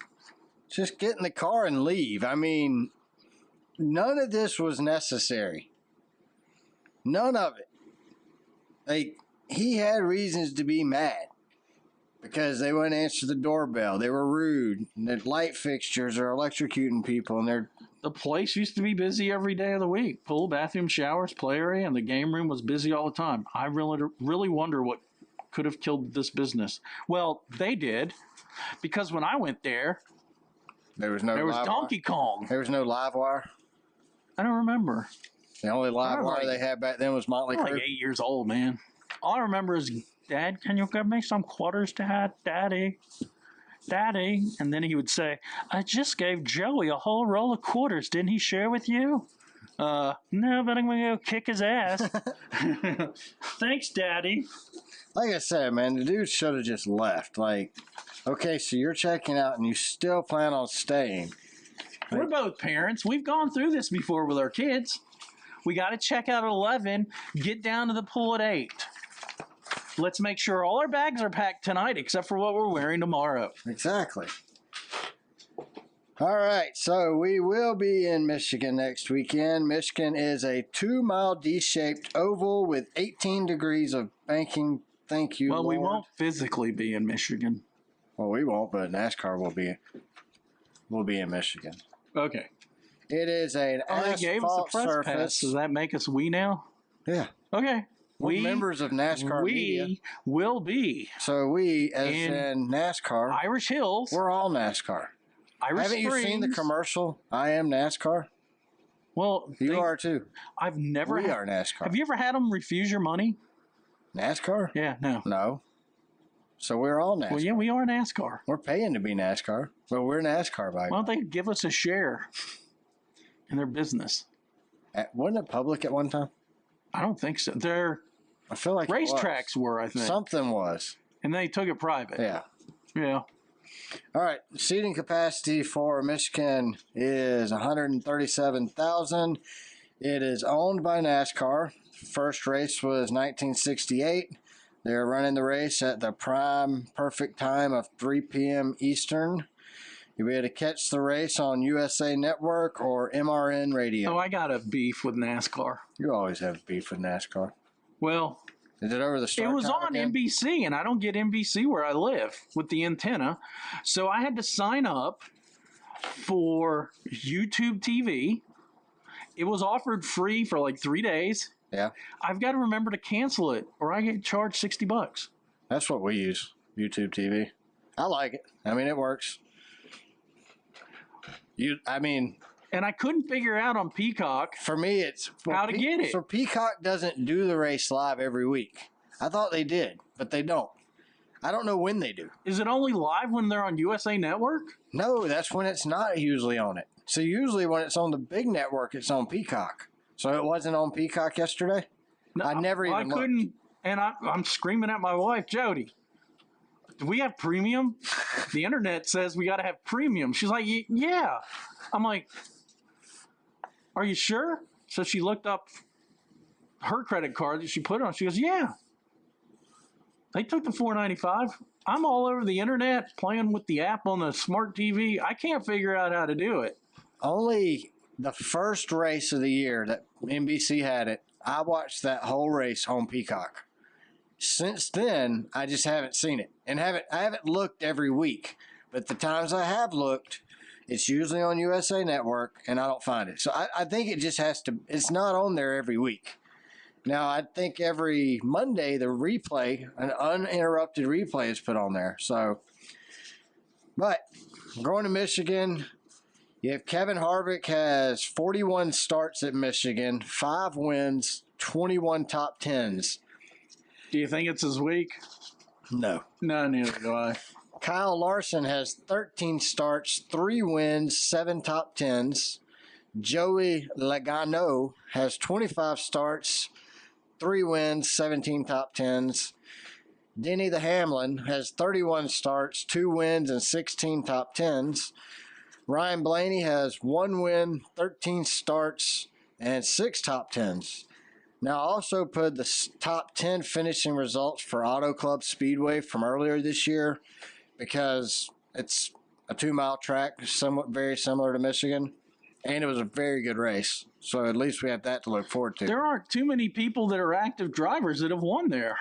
Just get in the car and leave. I mean, none of this was necessary. None of it. Like, he had reasons to be mad because they wouldn't answer the doorbell. They were rude. The light fixtures are electrocuting people, and the place used to be busy every day of the week. Pool, bathroom, showers, play area, and the game room was busy all the time. I really wonder what could have killed this business. Well, they did, because when I went there, there was Donkey Kong. There was no live wire. I don't remember. The only live wire they had back then was Motley Crue. I'm like 8 years old, man. All I remember is, "Dad, can you give me some quarters, Dad? Daddy? Daddy?" And then he would say, "I just gave Joey a whole roll of quarters. Didn't he share with you?" No, but I'm going to go kick his ass. Thanks, Daddy. Like I said, man, the dude should have just left. Like, okay, so you're checking out and you still plan on staying. We're both parents. We've gone through this before with our kids. We got to check out at 11, get down to the pool at 8. Let's make sure all our bags are packed tonight except for what we're wearing tomorrow. Exactly. All right, so we will be in Michigan next weekend. Michigan is a 2-mile D-shaped oval with 18 degrees of banking. Thank you, Well, Lord. we won't physically be in Michigan. Well, we won't, but NASCAR will be. We'll be in Michigan. Okay. It is an they gave us a press surface. pass. Does that make us we now? Yeah. Okay. We're members of NASCAR media. We will be. So we, as in NASCAR, Irish Hills. we're all NASCAR. Irish Haven't you seen the Springs. commercial? I am NASCAR. Well, You are too. I've never. We are NASCAR. Have you ever had them refuse your money? NASCAR? Yeah, no. No. So we're all NASCAR. Well, yeah, we are NASCAR. We're paying to be NASCAR, but we're NASCAR, by Why don't they give us a share? in their business. Wasn't it public at one time? I don't think so. Their I feel like racetracks were, I think. Something was. And they took it private. Yeah. Yeah. All right. Seating capacity for Michigan is 137,000. It is owned by NASCAR. First race was 1968. They're running the race at the prime perfect time of 3 p.m. Eastern. You'll be able to catch the race on USA Network or MRN Radio. Oh, I got a beef with NASCAR. You always have beef with NASCAR. Well, is it over the start? It was on again? NBC, and I don't get NBC where I live with the antenna. So I had to sign up for YouTube TV. It was offered free for like 3 days. Yeah. I've got to remember to cancel it or I get charged $60. That's what we use, YouTube TV. I like it. I mean, it works. And I couldn't figure out on Peacock. For me, it's how to get it. So Peacock doesn't do the race live every week. I thought they did, but they don't. I don't know when they do. Is it only live when they're on USA Network? No, that's when it's not usually on it. So usually when it's on the big network, it's on Peacock. So it wasn't on Peacock yesterday? No, I never even looked. Couldn't, and I'm screaming at my wife, Jody, do we have premium? The internet says we got to have premium. She's like, yeah. I'm like, are you sure? So she looked up her credit card that she put on. She goes, yeah. They took the $4.95. I'm all over the internet playing with the app on the smart TV. I can't figure out how to do it. Only the first race of the year that NBC had it, I watched that whole race on Peacock. Since then, I just haven't seen it. And I haven't looked every week. But the times I have looked, it's usually on USA Network, and I don't find it. So I think it just has to, it's not on there every week. Now, I think every Monday, the replay, an uninterrupted replay is put on there. So, but going to Michigan, you have Kevin Harvick has 41 starts at Michigan, 5 wins, 21 top 10s. Do you think it's his week? No. No, neither do I. Kyle Larson has 13 starts, 3 wins, 7 top 10s. Joey Logano has 25 starts, 3 wins, 17 top 10s. Denny the Hamlin has 31 starts, 2 wins, and 16 top 10s. Ryan Blaney has 1 win, 13 starts, and 6 top 10s. Now, I also put the top 10 finishing results for Auto Club Speedway from earlier this year because it's a 2-mile track, somewhat very similar to Michigan, and it was a very good race. So at least we have that to look forward to. There aren't too many people that are active drivers that have won there.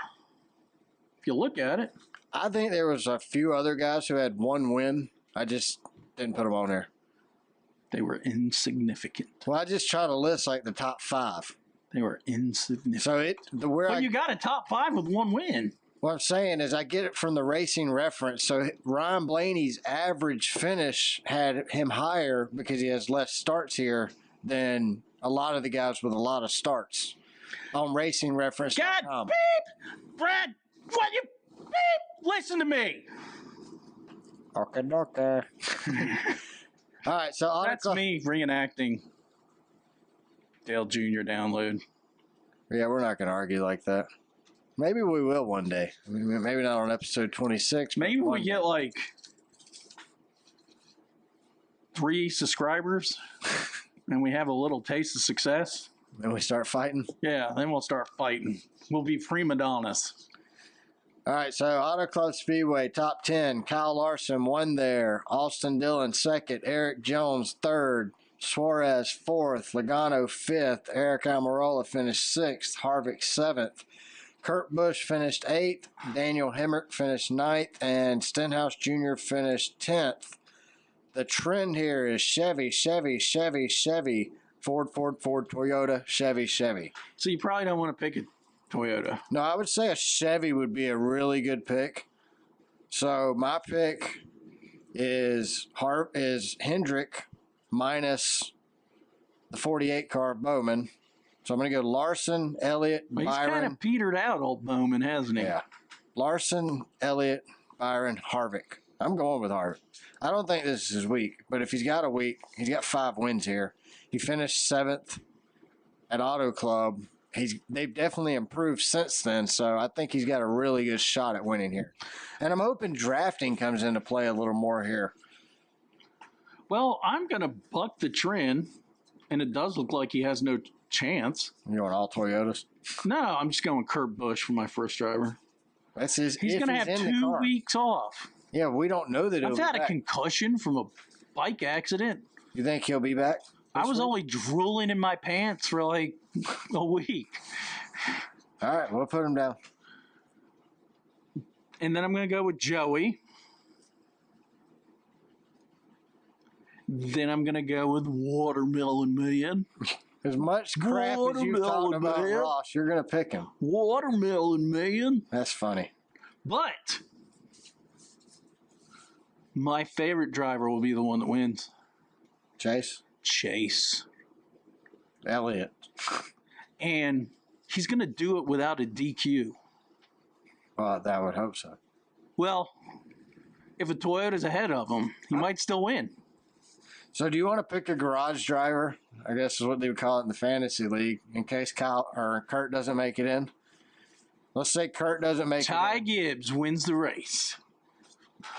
If you look at it. I think there was a few other guys who had 1 win. I just didn't put them on there. They were insignificant. Well, I just try to list like the top 5. They were insignificant. So you got a top 5 with 1 win. What I'm saying is I get it from the racing reference. So Ryan Blaney's average finish had him higher because he has less starts here than a lot of the guys with a lot of starts on racing reference. God, beep! Brad, what you beep? Listen to me. Okay. All right, so that's me reenacting Dale Jr. download. Yeah, we're not going to argue like that. Maybe we will one day. I mean, maybe not on episode 26. Maybe we get like 3 subscribers and we have a little taste of success. Then we start fighting? Yeah, then we'll start fighting. We'll be prima donnas. All right, so Auto Club Speedway, top 10. Kyle Larson won there. Austin Dillon, 2nd. Eric Jones, 3rd. Suarez, 4th. Logano, 5th. Eric Almirola finished 6th. Harvick, 7th. Kurt Busch finished 8th. Daniel Hemrick finished 9th. And Stenhouse Jr. finished 10th. The trend here is Chevy, Chevy, Chevy, Chevy. Ford, Ford, Ford, Toyota, Chevy, Chevy. So you probably don't want to pick a Toyota. No, I would say a Chevy would be a really good pick. So my pick is Hendrick minus the 48 car Bowman. So I'm going to go Larson, Elliott, Byron. He's kind of petered out, old Bowman, hasn't he? Yeah. Larson, Elliott, Byron, Harvick. I'm going with Hart. I don't think this is his week, but if he's got a week, he's got 5 wins here. He finished 7th at Auto Club. They've definitely improved since then, so I think he's got a really good shot at winning here. And I'm hoping drafting comes into play a little more here. Well, I'm going to buck the trend, and it does look like he has no chance. You want all Toyotas? No, I'm just going Kurt Busch for my first driver. That's his. He's going to have 2 weeks off. Yeah, we don't know that he'll I've be had back. a concussion from a bike accident. You think he'll be back? I was only drooling in my pants for like a week. All right, we'll put him down. And then I'm going to go with Joey. Then I'm going to go with Watermelon Man. As much crap as you talked about Man. Ross, you're going to pick him. Watermelon Man. That's funny. But my favorite driver will be the one that wins. Chase. Elliott. And he's going to do it without a DQ. Well, I would hope so. Well, if a Toyota's ahead of him, he might still win. So do you want to pick a garage driver? I guess is what they would call it in the fantasy league, in case Kurt doesn't make it in. Let's say Kurt doesn't make it in. Ty Gibbs wins the race.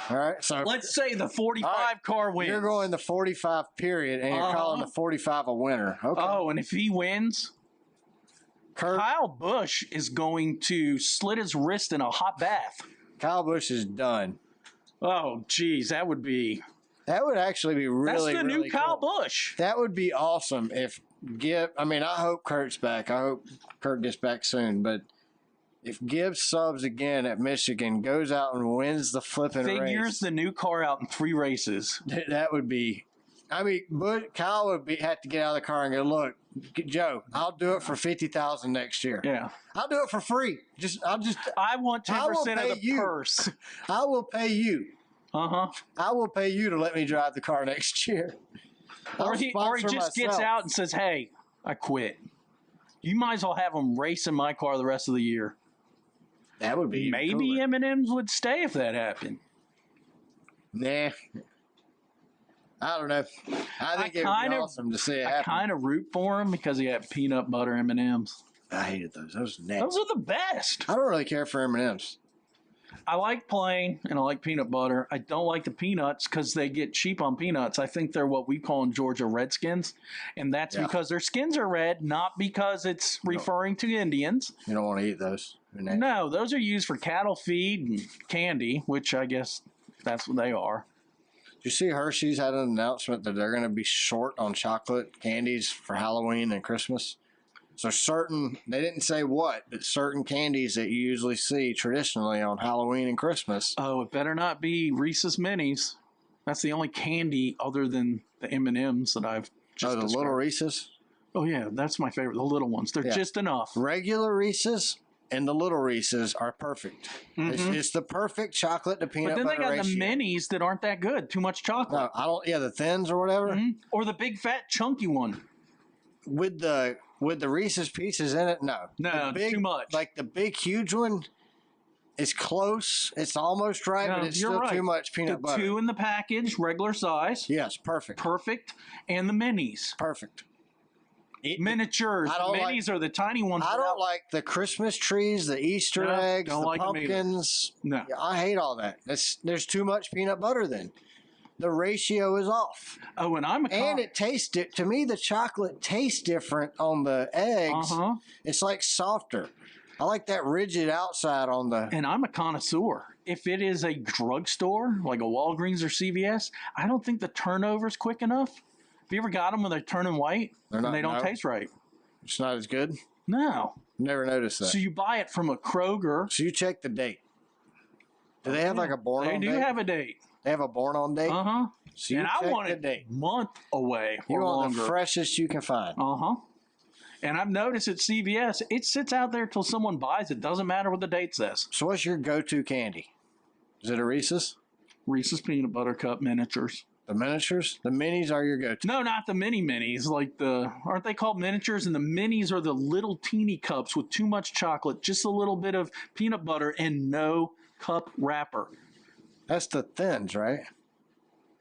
All right, so Let's say the 45 car wins. you're going the 45 period, and you're calling the 45 a winner. Okay. Oh, and if he wins, Kurt, Kyle Busch is going to slit his wrist in a hot bath. Kyle Busch is done. Oh, geez, that would be... That would actually be really, That's the really new Kyle cool. Busch. That would be awesome if I hope Kurt's back. I hope Kurt gets back soon. But if Gibbs subs again at Michigan, goes out and wins the flipping race. Figures the new car out in 3 races. That would be... Kyle would have to get out of the car and go, look, Joe, I'll do it for $50,000 next year. Yeah. I'll do it for free. I want 10% of the you. purse. I will pay you. Uh-huh. I will pay you to let me drive the car next year. Or he just gets out and says, hey, I quit. You might as well have him race in my car the rest of the year. That would be Maybe M&M's would stay if that happened. Nah. I don't know. I think it would be awesome to see it happen. I kind of root for him because he had peanut butter M&M's. I hated those. Those nasty. Those are the best. I don't really care for M&M's. I like plain and I like peanut butter. I don't like the peanuts because they get cheap on peanuts. I think they're what we call in Georgia Redskins. And that's because their skins are red, not because it's referring to Indians. You don't want to eat those. No, those are used for cattle feed and candy, which I guess that's what they are. Did you see Hershey's had an announcement that they're going to be short on chocolate candies for Halloween and Christmas? So they didn't say what, but certain candies that you usually see traditionally on Halloween and Christmas. Oh, it better not be Reese's Minis. That's the only candy other than the M&Ms that I've just described. Little Reese's? Oh, yeah, that's my favorite. The little ones. They're just enough. Regular Reese's and the little Reese's are perfect. Mm-hmm. It's the perfect chocolate to peanut butter ratio. But then they got the minis that aren't that good. Too much chocolate. No, I don't. Yeah, the thins or whatever. Mm-hmm. Or the big fat chunky one. With the Reese's Pieces in it, no. No, too much. Like the big, huge one is close. It's almost right, but it's still too much peanut butter. The 2 in the package, regular size. Yes, perfect. Perfect. And the minis. Perfect. Miniatures. The minis are the tiny ones. I don't like the Christmas trees, the Easter eggs, the pumpkins. No. I hate all that. There's too much peanut butter then. The ratio is off. Oh, and it tastes it. To me, the chocolate tastes different on the eggs. Uh-huh. It's like softer. I like that rigid outside on the... And I'm a connoisseur. If it is a drugstore, like a Walgreens or CVS, I don't think the turnover's quick enough. Have you ever got them when they're turning white and they don't taste right? It's not as good? No. Never noticed that. So you buy it from a Kroger. So you check the date. Do they have like a born on date? They do have a date. They have a born on date? Uh-huh. So and I want it a month away or longer. You want the freshest you can find. Uh-huh. And I've noticed at CVS, it sits out there till someone buys it. Doesn't matter what the date says. So what's your go-to candy? Is it a Reese's? Reese's Peanut Butter Cup miniatures. The miniatures? The minis are your go-to? No, not the mini minis. Aren't they called miniatures? And the minis are the little teeny cups with too much chocolate, just a little bit of peanut butter, and no cup wrapper. That's the thins, right?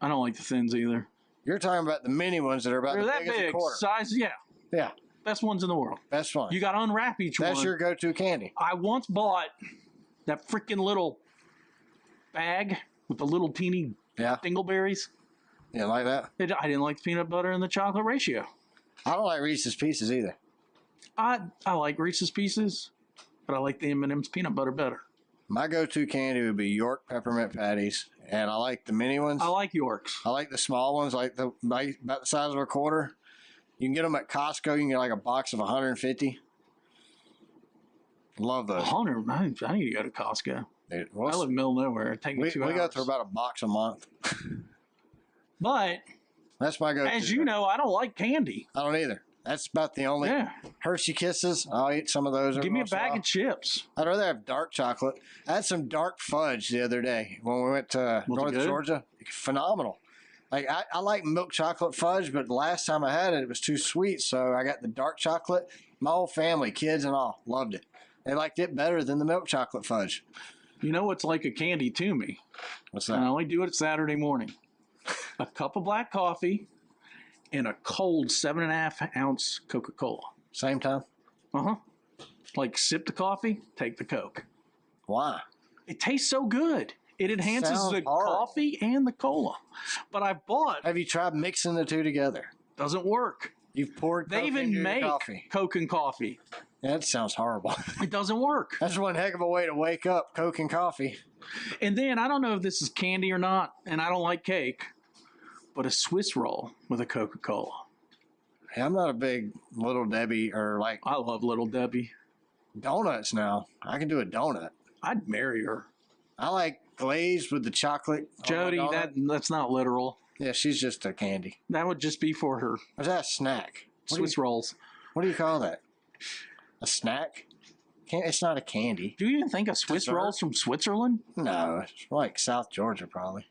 I don't like the thins either. You're talking about the mini ones that are about They're the that big as a big. quarter. Size, yeah. Yeah, Best ones in the world. best one. You got to unwrap each one. That's your go-to candy. I once bought that freaking little bag with the little teeny Yeah. dingleberries. You like that? I didn't like the peanut butter and the chocolate ratio. I don't like Reese's Pieces either. I like Reese's Pieces, but I like the M&M's peanut butter better. My go-to candy would be York peppermint patties, and I like the mini ones. I like Yorks. I like the small ones, like about the size of a quarter. You can get them at Costco. You can get like a box of 150. Love those. 100. I need to go to Costco. Dude, I live in the middle of nowhere. It takes me 2 hours. We go through about a box a month. But That's my go-to. as you know, I don't like candy. I don't either. That's about the only. Yeah. Hershey Kisses. I'll eat some of those. Give me a bag of chips. I'd rather have dark chocolate. I had some dark fudge the other day when we went to North Georgia. Phenomenal. Like I like milk chocolate fudge, but the last time I had it, it was too sweet. So I got the dark chocolate. My whole family, kids and all, loved it. They liked it better than the milk chocolate fudge. You know what's like a candy to me? What's And I that? only do it Saturday morning. A cup of black coffee and a cold 7.5 ounce Coca-Cola. Same time? Uh-huh. Like sip the coffee, take the Coke. Why? It tastes so good. It enhances Sounds the horrible. coffee and the cola. But I bought, Have you tried mixing the two together? doesn't work. You've poured They Coke into even your make coffee. Coke and coffee. Yeah, that sounds horrible. It doesn't work. That's one heck of a way to wake up, Coke and coffee. And then I don't know if this is candy or not, and I don't like cake, but a Swiss roll with a Coca-Cola. Hey, I'm not a big Little Debbie or like I love Little Debbie. donuts now. I can do a donut. I'd marry her. I like glazed with the chocolate. on my Jody, donut. that's not literal. Yeah, she's just a candy. That would just be for her. Or is that a snack? Swiss rolls. What do you call that? A snack? It's not a candy. Do you even think a Swiss Dessert? roll's from Switzerland? No, it's like South Georgia probably.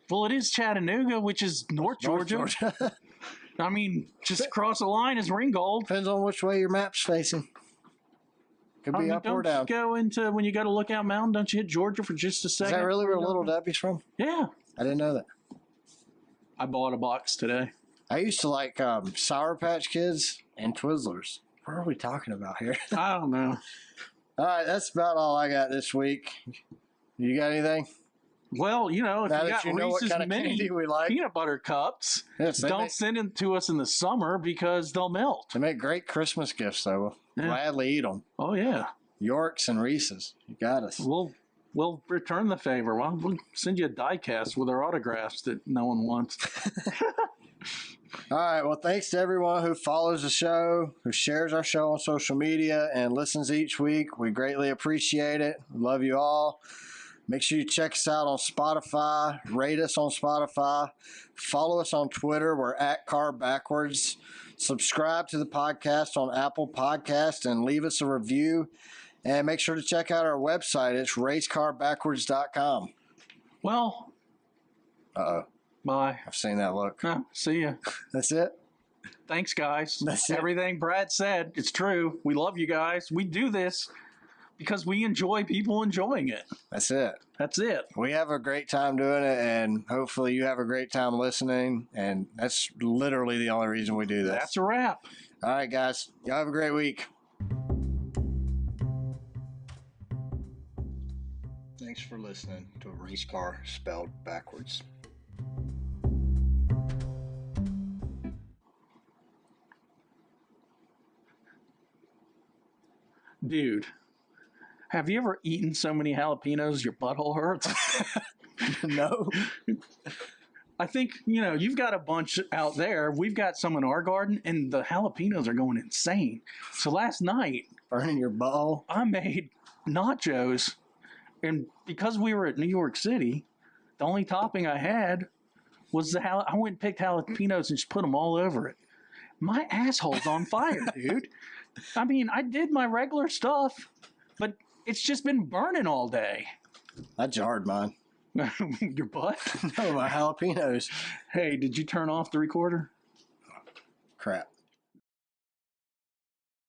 Well, it is Chattanooga, which is North Georgia. I mean, just across the line is Ringgold. Depends on which way your map's facing. Could be up or down. Don't you go into, when you go to Lookout Mountain, don't you hit Georgia for just a Is second? that really where Little Debbie's from? Yeah. I didn't know that. I bought a box today. I used to like Sour Patch Kids and Twizzlers. What are we talking about here? I don't know. All right, that's about all I got this week. You got anything? Well, you know, if Now you that got you know what Reese's kind of mini candy we like. peanut butter cups, Yes, don't send them to us in the summer because they'll melt. They make great Christmas gifts, though. We'll Yeah. gladly eat them. Oh, yeah. Yorks and Reese's. You got us. We'll return the favor. We'll send you a die cast with our autographs that no one wants. All right. Well, thanks to everyone who follows the show, who shares our show on social media, and listens each week. We greatly appreciate it. We love you all. Make sure you check us out on Spotify. Rate us on Spotify. Follow us on Twitter. We're at Car Backwards. Subscribe to the podcast on Apple Podcast and leave us a review. And make sure to check out our website. It's racecarbackwards.com. Well, Uh-oh. bye. I've seen that look. Huh, see ya. That's it? Thanks, guys. That's it. Everything Brad said, it's true. We love you guys. We do this because we enjoy people enjoying it. That's it. That's it. We have a great time doing it, and hopefully you have a great time listening. And that's literally the only reason we do this. That's a wrap. All right, guys. Y'all have a great week. Thanks for listening to a race car spelled backwards. Dude, have you ever eaten so many jalapenos your butthole hurts? No. I think, you know, you've got a bunch out there. We've got some in our garden, and the jalapenos are going insane. So last night, Burning your butthole. I made nachos, and because we were at New York City, the only topping I had was I went and picked jalapenos and just put them all over it. My asshole's on fire, dude. I mean, I did my regular stuff, but it's just been burning all day. I jarred mine. Your butt? No, my jalapenos. Hey, did you turn off the recorder? Crap.